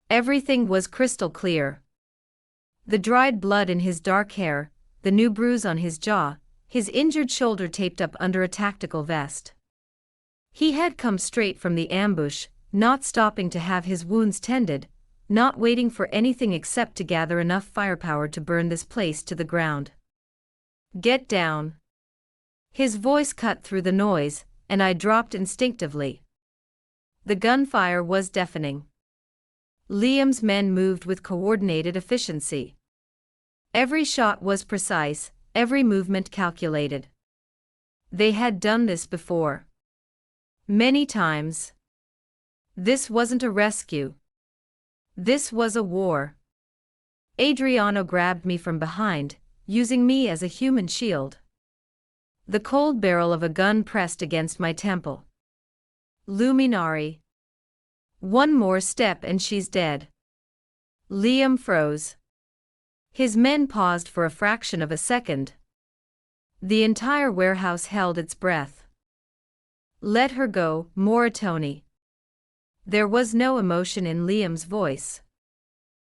Everything was crystal clear. The dried blood in his dark hair, the new bruise on his jaw, his injured shoulder taped up under a tactical vest. He had come straight from the ambush, not stopping to have his wounds tended, not waiting for anything except to gather enough firepower to burn this place to the ground. Get down. His voice cut through the noise, and I dropped instinctively. The gunfire was deafening. Liam's men moved with coordinated efficiency. Every shot was precise, every movement calculated. They had done this before. Many times. This wasn't a rescue. This was a war. Adriano grabbed me from behind, using me as a human shield. The cold barrel of a gun pressed against my temple. Luminari. One more step and she's dead. Liam froze. His men paused for a fraction of a second. The entire warehouse held its breath. Let her go, Moritoni. There was no emotion in Liam's voice.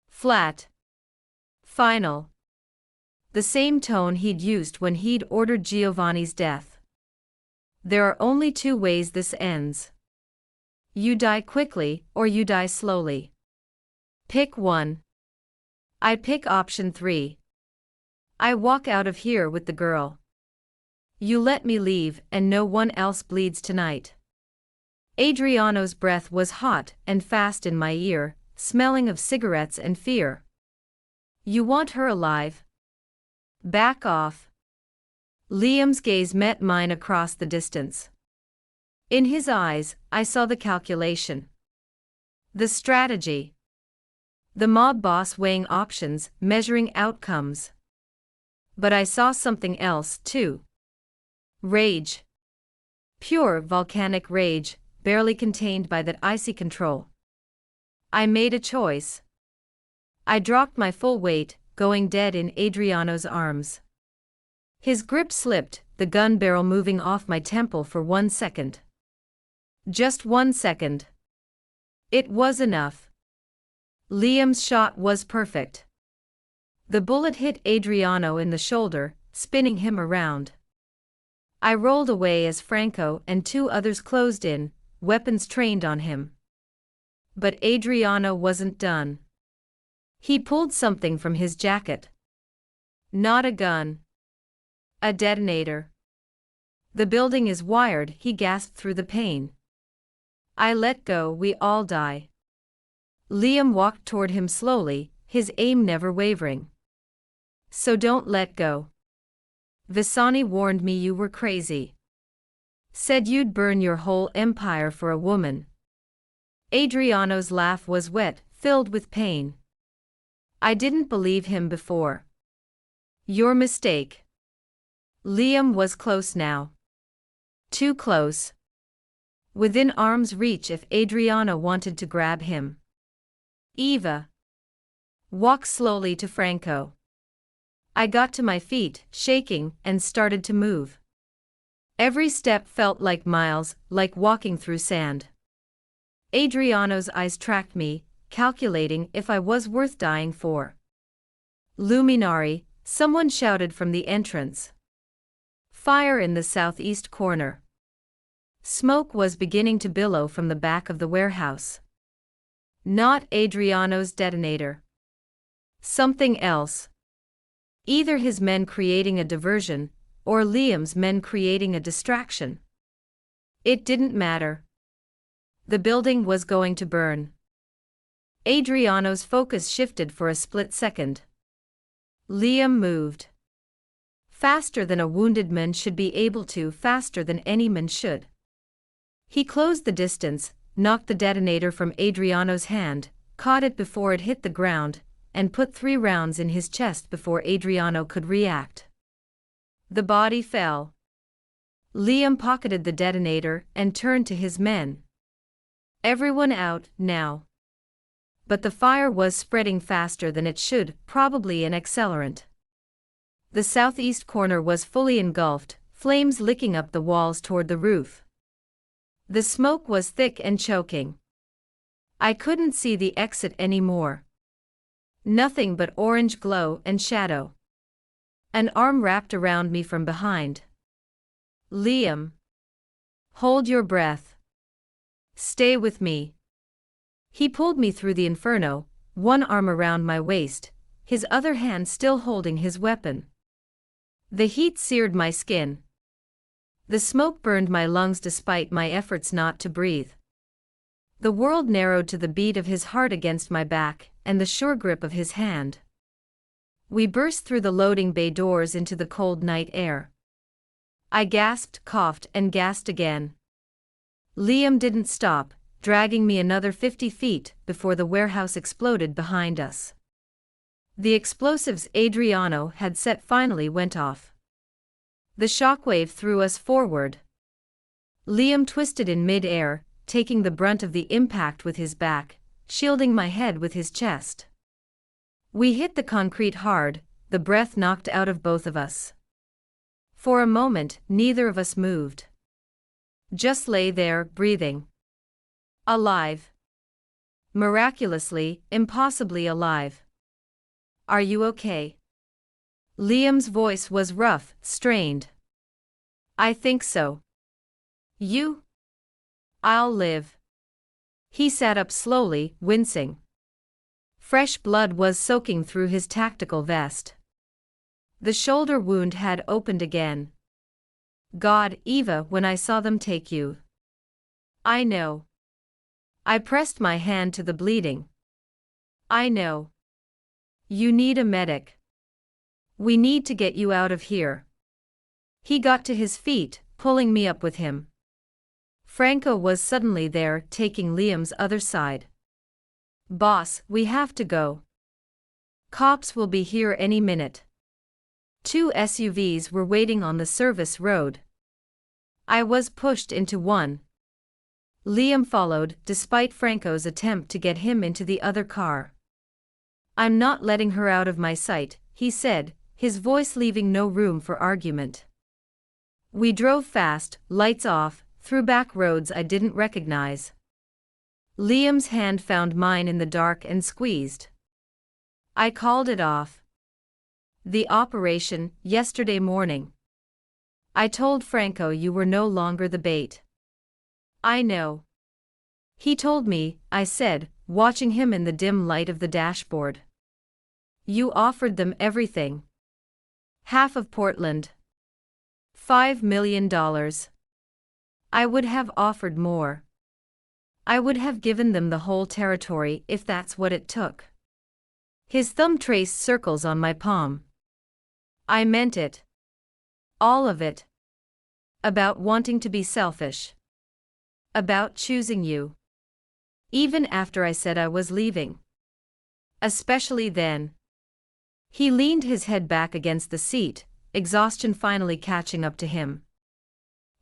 Flat. Final. The same tone he'd used when he'd ordered Giovanni's death. There are only two ways this ends. You die quickly, or you die slowly. Pick one. I pick option 3. I walk out of here with the girl. You let me leave and no one else bleeds tonight. Adriano's breath was hot and fast in my ear, smelling of cigarettes and fear. You want her alive? Back off. Liam's gaze met mine across the distance. In his eyes, I saw the calculation. The strategy. The mob boss weighing options, measuring outcomes. But I saw something else, too. Rage. Pure volcanic rage, barely contained by that icy control. I made a choice. I dropped my full weight, going dead in Adriano's arms. His grip slipped, the gun barrel moving off my temple for 1 second. Just 1 second. It was enough. Liam's shot was perfect. The bullet hit Adriano in the shoulder, spinning him around. I rolled away as Franco and 2 others closed in, weapons trained on him. But Adriano wasn't done. He pulled something from his jacket. Not a gun. A detonator. The building is wired, he gasped through the pain. I let go, we all die. Liam walked toward him slowly, his aim never wavering. So don't let go. Visani warned me you were crazy. Said you'd burn your whole empire for a woman. Adriano's laugh was wet, filled with pain. I didn't believe him before. Your mistake. Liam was close now. Too close. Within arm's reach if Adriano wanted to grab him. Eva. Walk slowly to Franco. I got to my feet, shaking, and started to move. Every step felt like miles, like walking through sand. Adriano's eyes tracked me, calculating if I was worth dying for. Luminari, someone shouted from the entrance. Fire in the southeast corner. Smoke was beginning to billow from the back of the warehouse. Not Adriano's detonator. Something else. Either his men creating a diversion, or Liam's men creating a distraction. It didn't matter. The building was going to burn. Adriano's focus shifted for a split second. Liam moved. Faster than a wounded man should be able to, faster than any man should. He closed the distance, knocked the detonator from Adriano's hand, caught it before it hit the ground, and put 3 rounds in his chest before Adriano could react. The body fell. Liam pocketed the detonator and turned to his men. Everyone out, now. But the fire was spreading faster than it should, probably an accelerant. The southeast corner was fully engulfed, flames licking up the walls toward the roof. The smoke was thick and choking. I couldn't see the exit anymore. Nothing but orange glow and shadow. An arm wrapped around me from behind. Liam. Hold your breath. Stay with me. He pulled me through the inferno, one arm around my waist, his other hand still holding his weapon. The heat seared my skin. The smoke burned my lungs despite my efforts not to breathe. The world narrowed to the beat of his heart against my back, and the sure grip of his hand. We burst through the loading bay doors into the cold night air. I gasped, coughed, and gasped again. Liam didn't stop, dragging me another 50 feet before the warehouse exploded behind us. The explosives Adriano had set finally went off. The shockwave threw us forward. Liam twisted in mid-air, taking the brunt of the impact with his back, shielding my head with his chest. We hit the concrete hard, the breath knocked out of both of us. For a moment, neither of us moved. Just lay there, breathing. Alive. Miraculously, impossibly alive. Are you okay? Liam's voice was rough, strained. I think so. You? I'll live. He sat up slowly, wincing. Fresh blood was soaking through his tactical vest. The shoulder wound had opened again. God, Eva, when I saw them take you. I know. I pressed my hand to the bleeding. I know. You need a medic. We need to get you out of here. He got to his feet, pulling me up with him. Franco was suddenly there, taking Liam's other side. Boss, we have to go. Cops will be here any minute. 2 SUVs were waiting on the service road. I was pushed into one. Liam followed, despite Franco's attempt to get him into the other car. I'm not letting her out of my sight, he said, his voice leaving no room for argument. We drove fast, lights off, through back roads I didn't recognize. Liam's hand found mine in the dark and squeezed. I called it off. The operation, yesterday morning. I told Franco you were no longer the bait. I know. He told me, I said, watching him in the dim light of the dashboard. You offered them everything. Half of Portland. $5 million. I would have offered more. I would have given them the whole territory if that's what it took. His thumb traced circles on my palm. I meant it. All of it. About wanting to be selfish. About choosing you. Even after I said I was leaving. Especially then. He leaned his head back against the seat, exhaustion finally catching up to him.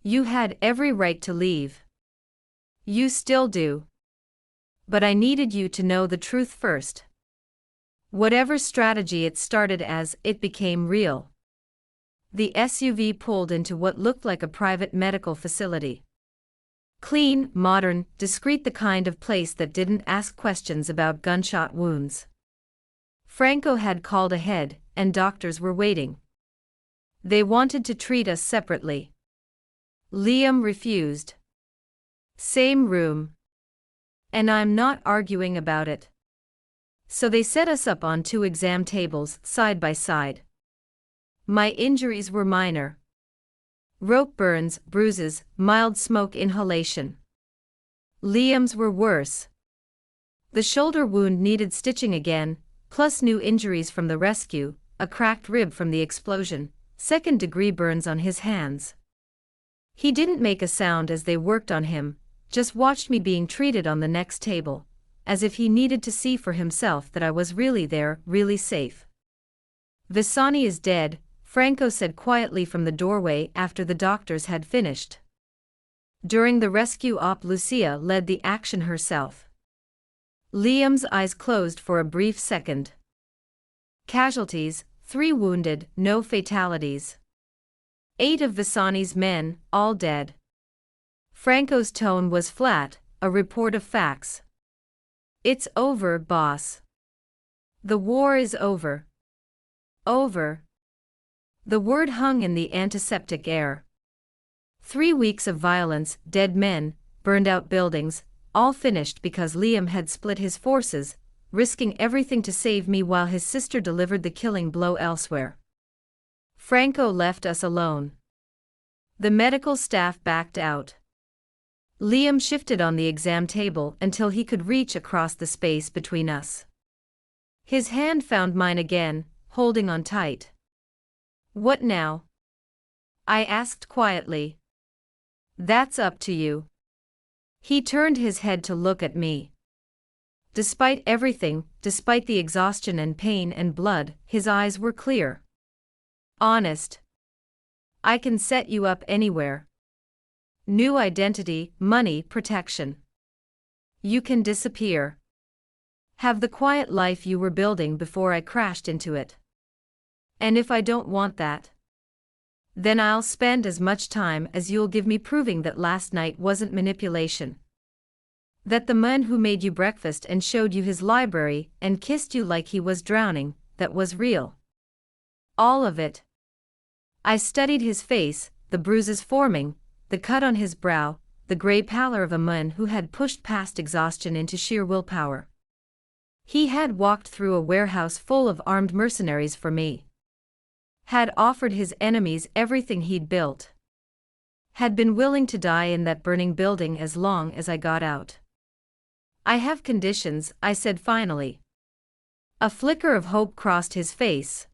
You had every right to leave. You still do. But I needed you to know the truth first. Whatever strategy it started as, it became real. The SUV pulled into what looked like a private medical facility. Clean, modern, discreet, the kind of place that didn't ask questions about gunshot wounds. Franco had called ahead, and doctors were waiting. They wanted to treat us separately. Liam refused. Same room. And I'm not arguing about it. So they set us up on 2 exam tables, side by side. My injuries were minor. Rope burns, bruises, mild smoke inhalation. Liam's were worse. The shoulder wound needed stitching again, plus new injuries from the rescue, a cracked rib from the explosion, second-degree burns on his hands. He didn't make a sound as they worked on him, just watched me being treated on the next table, as if he needed to see for himself that I was really there, really safe. Visani is dead, Franco said quietly from the doorway after the doctors had finished. During the rescue op, Lucia led the action herself. Liam's eyes closed for a brief second. Casualties, 3 wounded, no fatalities. 8 of Visani's men, all dead. Franco's tone was flat, a report of facts. It's over, boss. The war is over. Over. The word hung in the antiseptic air. 3 weeks of violence, dead men, burned out buildings, all finished because Liam had split his forces, risking everything to save me while his sister delivered the killing blow elsewhere. Franco left us alone. The medical staff backed out. Liam shifted on the exam table until he could reach across the space between us. His hand found mine again, holding on tight. What now? I asked quietly. That's up to you. He turned his head to look at me. Despite everything, despite the exhaustion and pain and blood, his eyes were clear. Honest. I can set you up anywhere. New identity, money, protection. You can disappear. Have the quiet life you were building before I crashed into it. And if I don't want that, then I'll spend as much time as you'll give me proving that last night wasn't manipulation. That the man who made you breakfast and showed you his library and kissed you like he was drowning, that was real. All of it. I studied his face, the bruises forming, the cut on his brow, the gray pallor of a man who had pushed past exhaustion into sheer willpower. He had walked through a warehouse full of armed mercenaries for me. Had offered his enemies everything he'd built. Had been willing to die in that burning building as long as I got out. I have conditions, I said finally. A flicker of hope crossed his face.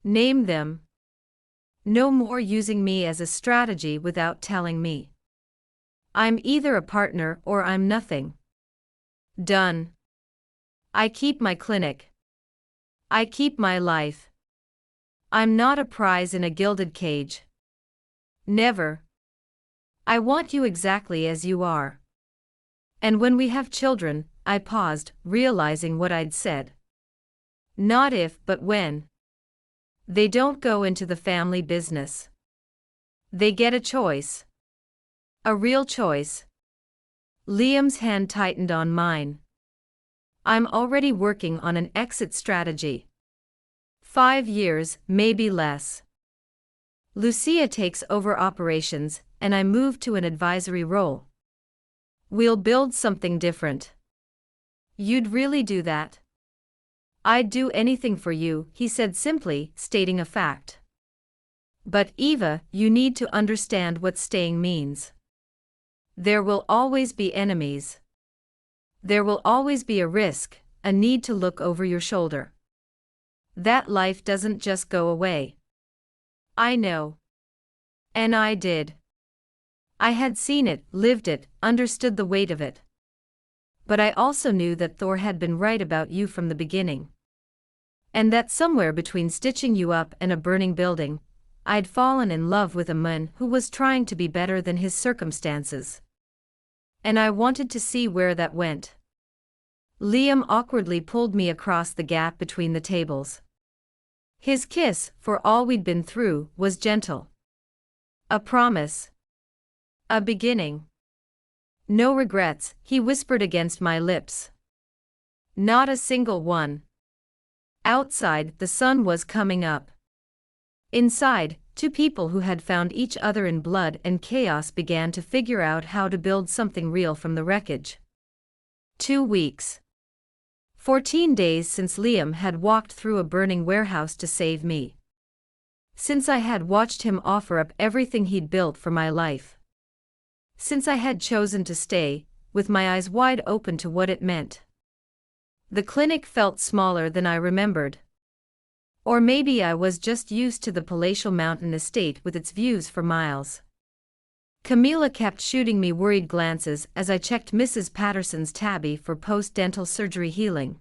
Name them. No more using me as a strategy without telling me. I'm either a partner or I'm nothing. Done. I keep my clinic. I keep my life. I'm not a prize in a gilded cage. Never. I want you exactly as you are. And when we have children, I paused, realizing what I'd said. Not if, but when. They don't go into the family business. They get a choice. A real choice. Liam's hand tightened on mine. I'm already working on an exit strategy. 5 years, maybe less. Lucia takes over operations, and I move to an advisory role. We'll build something different. You'd really do that? I'd do anything for you, he said simply, stating a fact. But Eva, you need to understand what staying means. There will always be enemies. There will always be a risk, a need to look over your shoulder. That life doesn't just go away. I know. And I did. I had seen it, lived it, understood the weight of it. But I also knew that Thor had been right about you from the beginning. And that somewhere between stitching you up and a burning building, I'd fallen in love with a man who was trying to be better than his circumstances. And I wanted to see where that went. Liam awkwardly pulled me across the gap between the tables. His kiss, for all we'd been through, was gentle. A promise. A beginning. No regrets, he whispered against my lips. Not a single one. Outside, the sun was coming up. Inside, two people who had found each other in blood and chaos began to figure out how to build something real from the wreckage. 2 weeks. 14 days since Liam had walked through a burning warehouse to save me. Since I had watched him offer up everything he'd built for my life. Since I had chosen to stay, with my eyes wide open to what it meant. The clinic felt smaller than I remembered. Or maybe I was just used to the palatial mountain estate with its views for miles. Camilla kept shooting me worried glances as I checked Mrs. Patterson's tabby for post-dental surgery healing.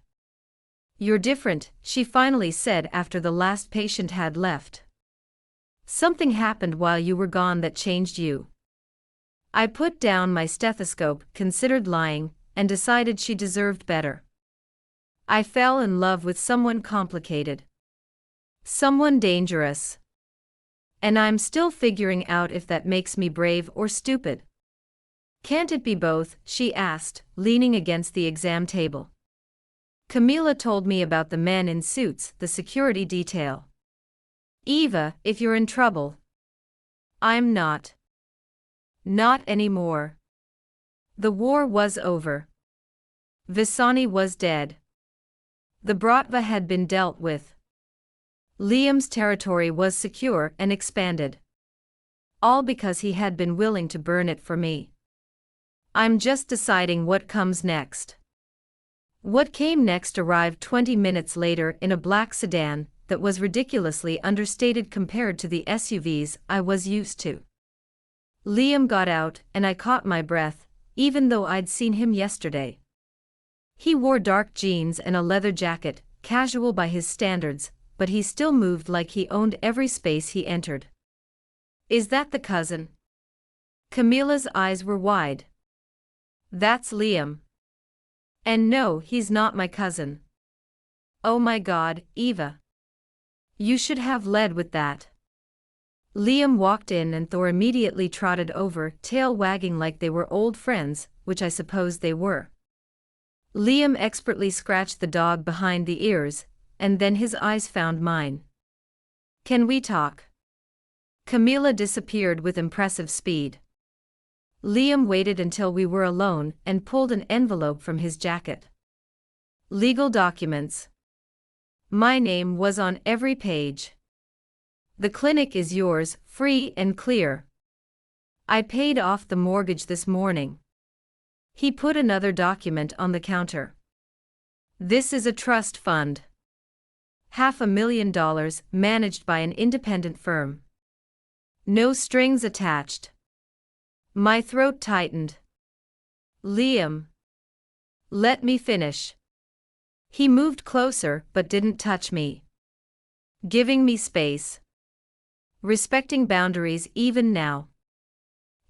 You're different, she finally said after the last patient had left. Something happened while you were gone that changed you. I put down my stethoscope, considered lying, and decided she deserved better. I fell in love with someone complicated. Someone dangerous. And I'm still figuring out if that makes me brave or stupid. Can't it be both? She asked, leaning against the exam table. Camilla told me about the men in suits, the security detail. Eva, if you're in trouble. I'm not. Not anymore. The war was over. Visani was dead. The Bratva had been dealt with. Liam's territory was secure and expanded. All because he had been willing to burn it for me. I'm just deciding what comes next. What came next arrived 20 minutes later in a black sedan that was ridiculously understated compared to the SUVs I was used to. Liam got out and I caught my breath, even though I'd seen him yesterday. He wore dark jeans and a leather jacket, casual by his standards, but he still moved like he owned every space he entered. Is that the cousin? Camila's eyes were wide. That's Liam. And no, he's not my cousin. Oh my God, Eva. You should have led with that. Liam walked in and Thor immediately trotted over, tail wagging like they were old friends, which I suppose they were. Liam expertly scratched the dog behind the ears, and then his eyes found mine. Can we talk? Camila disappeared with impressive speed. Liam waited until we were alone and pulled an envelope from his jacket. Legal documents. My name was on every page. The clinic is yours, free and clear. I paid off the mortgage this morning. He put another document on the counter. This is a trust fund. $500,000 managed by an independent firm. No strings attached. My throat tightened. Liam. Let me finish. He moved closer but didn't touch me. Giving me space. Respecting boundaries even now.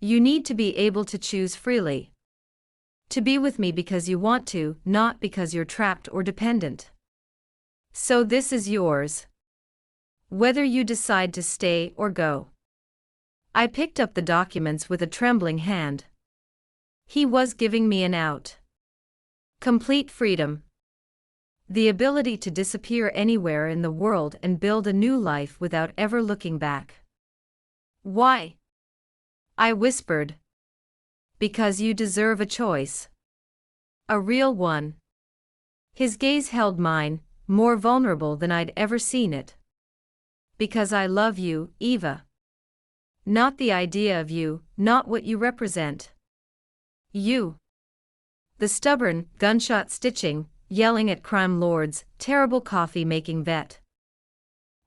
You need to be able to choose freely. To be with me because you want to, not because you're trapped or dependent. So this is yours. Whether you decide to stay or go. I picked up the documents with a trembling hand. He was giving me an out. Complete freedom. The ability to disappear anywhere in the world and build a new life without ever looking back. Why? I whispered. Because you deserve a choice. A real one. His gaze held mine, more vulnerable than I'd ever seen it. Because I love you, Eva. Not the idea of you, not what you represent. You. The stubborn, gunshot stitching, yelling at crime lords, terrible coffee-making vet.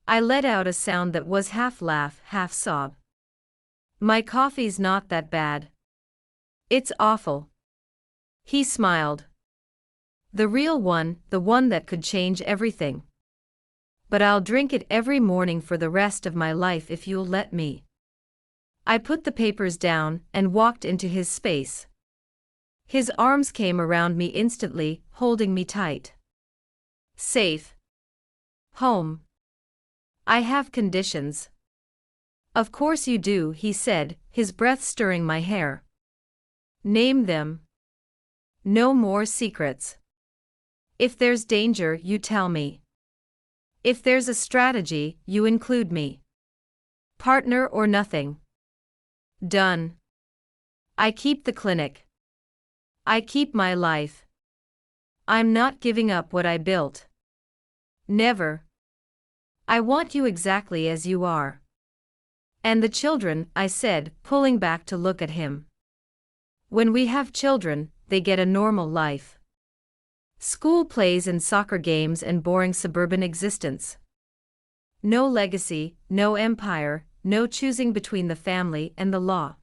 I let out a sound that was half laugh, half sob. My coffee's not that bad. It's awful. He smiled. The real one, the one that could change everything. But I'll drink it every morning for the rest of my life if you'll let me. I put the papers down and walked into his space. His arms came around me instantly, holding me tight. Safe. Home. I have conditions. Of course you do, he said, his breath stirring my hair. Name them. No more secrets. If there's danger, you tell me. If there's a strategy, you include me. Partner or nothing. Done. I keep the clinic. I keep my life. I'm not giving up what I built. Never. I want you exactly as you are. And the children, I said, pulling back to look at him. When we have children, they get a normal life. School plays and soccer games and boring suburban existence. No legacy, no empire, no choosing between the family and the law.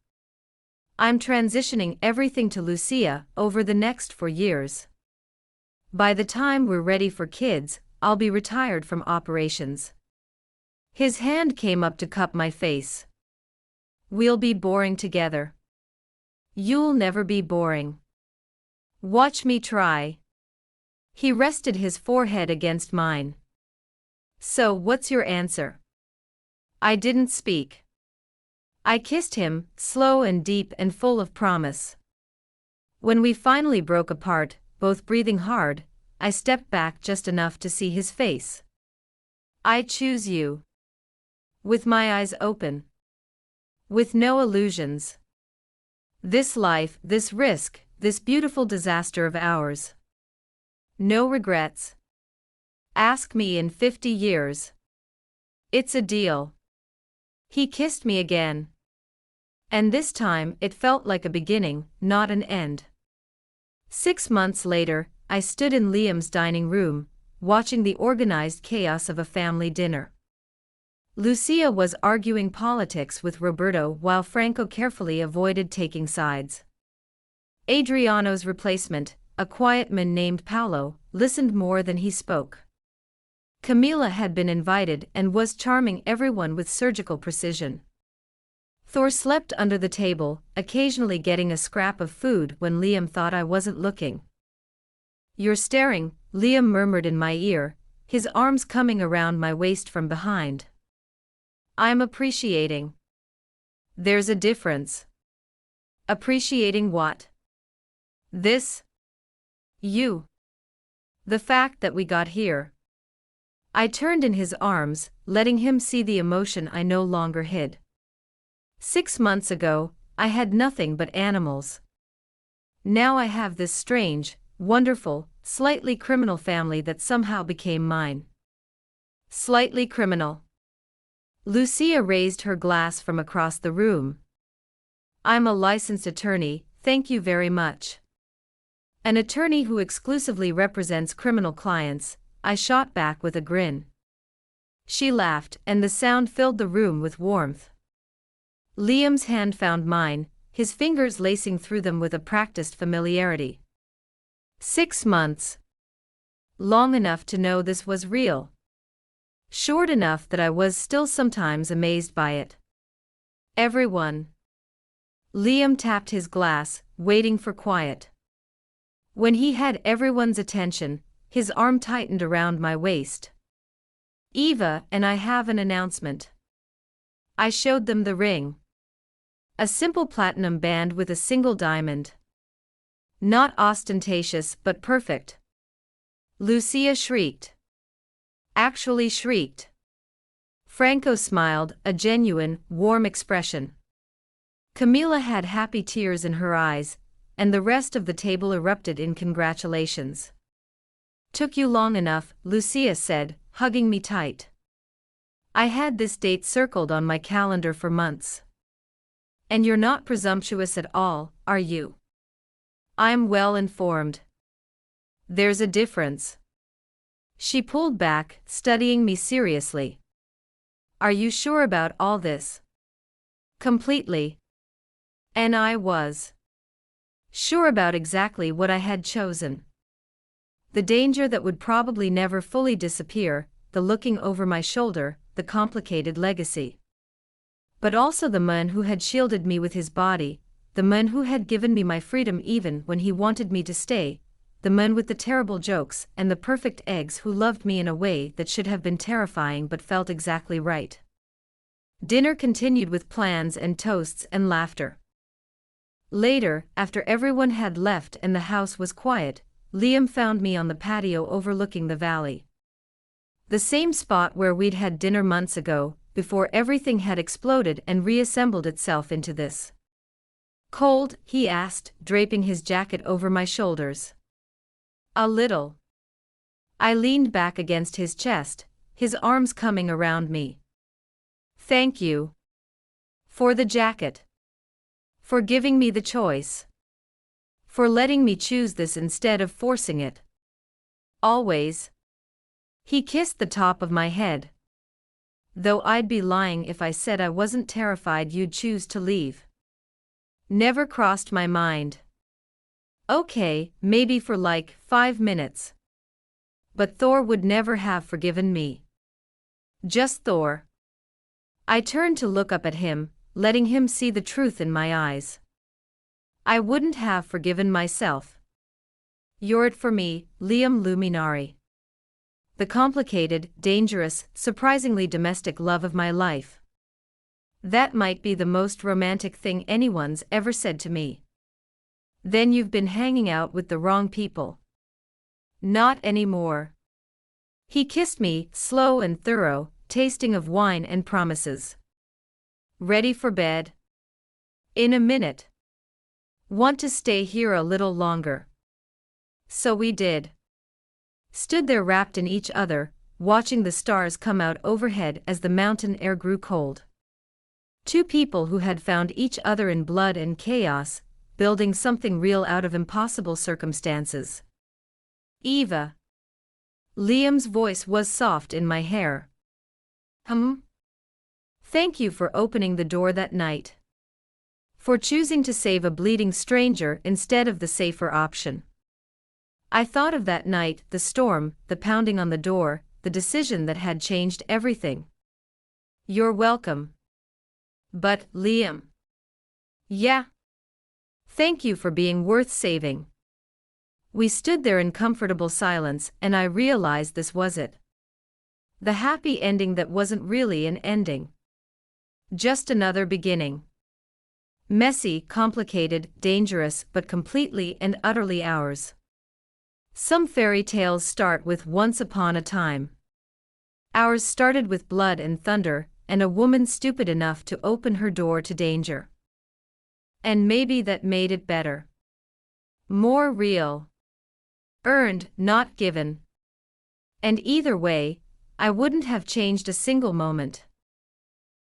I'm transitioning everything to Lucia over the next 4 years. By the time we're ready for kids, I'll be retired from operations. His hand came up to cup my face. We'll be boring together. You'll never be boring. Watch me try. He rested his forehead against mine. So what's your answer? I didn't speak. I kissed him, slow and deep and full of promise. When we finally broke apart, both breathing hard, I stepped back just enough to see his face. I choose you. With my eyes open. With no illusions. This life, this risk, this beautiful disaster of ours. No regrets. Ask me in 50 years. It's a deal. He kissed me again. And this time it felt like a beginning, not an end. 6 months later, I stood in Liam's dining room, watching the organized chaos of a family dinner. Lucia was arguing politics with Roberto while Franco carefully avoided taking sides. Adriano's replacement, a quiet man named Paolo, listened more than he spoke. Camila had been invited and was charming everyone with surgical precision. Thor slept under the table, occasionally getting a scrap of food when Liam thought I wasn't looking. "You're staring," Liam murmured in my ear, his arms coming around my waist from behind. "I'm appreciating." "There's a difference." "Appreciating what?" "This. You. The fact that we got here." I turned in his arms, letting him see the emotion I no longer hid. 6 months ago, I had nothing but animals. Now I have this strange, wonderful, slightly criminal family that somehow became mine. Slightly criminal. Lucia raised her glass from across the room. "I'm a licensed attorney, thank you very much." "An attorney who exclusively represents criminal clients," I shot back with a grin. She laughed, and the sound filled the room with warmth. Liam's hand found mine, his fingers lacing through them with a practiced familiarity. 6 months. Long enough to know this was real. Short enough that I was still sometimes amazed by it. "Everyone." Liam tapped his glass, waiting for quiet. When he had everyone's attention, his arm tightened around my waist. "Eva and I have an announcement." I showed them the ring. A simple platinum band with a single diamond. Not ostentatious but perfect. Lucia shrieked. Actually shrieked. Franco smiled, a genuine, warm expression. Camila had happy tears in her eyes, and the rest of the table erupted in congratulations. "Took you long enough," Lucia said, hugging me tight. "I had this date circled on my calendar for months." "And you're not presumptuous at all, are you?" "I'm well informed." "There's a difference." She pulled back, studying me seriously. "Are you sure about all this?" "Completely." And I was. Sure about exactly what I had chosen. The danger that would probably never fully disappear, the looking over my shoulder, the complicated legacy. But also the man who had shielded me with his body, the man who had given me my freedom even when he wanted me to stay, the man with the terrible jokes and the perfect eggs who loved me in a way that should have been terrifying but felt exactly right. Dinner continued with plans and toasts and laughter. Later, after everyone had left and the house was quiet, Liam found me on the patio overlooking the valley. The same spot where we'd had dinner months ago, before everything had exploded and reassembled itself into this. "Cold?" he asked, draping his jacket over my shoulders. "A little." I leaned back against his chest, his arms coming around me. "Thank you. For the jacket. For giving me the choice. For letting me choose this instead of forcing it. Always." He kissed the top of my head. "Though I'd be lying if I said I wasn't terrified you'd choose to leave. Never crossed my mind. Okay, maybe for like 5 minutes. But Thor would never have forgiven me. Just Thor." I turned to look up at him, letting him see the truth in my eyes. "I wouldn't have forgiven myself. You're it for me, Liam Luminari. The complicated, dangerous, surprisingly domestic love of my life. That might be the most romantic thing anyone's ever said to me." "Then you've been hanging out with the wrong people." "Not anymore." He kissed me, slow and thorough, tasting of wine and promises. "Ready for bed?" "In a minute." "Want to stay here a little longer?" So we did. Stood there wrapped in each other, watching the stars come out overhead as the mountain air grew cold. Two people who had found each other in blood and chaos, building something real out of impossible circumstances. "Eva." Liam's voice was soft in my hair. Thank you for opening the door that night. For choosing to save a bleeding stranger instead of the safer option. I thought of that night, the storm, the pounding on the door, the decision that had changed everything. You're welcome. But, Liam. Yeah. Thank you for being worth saving. We stood there in comfortable silence, and I realized this was it. The happy ending that wasn't really an ending. Just another beginning. Messy, complicated, dangerous, but completely and utterly ours. Some fairy tales start with once upon a time. Ours started with blood and thunder, and a woman stupid enough to open her door to danger. And maybe that made it better. More real. Earned, not given. And either way, I wouldn't have changed a single moment.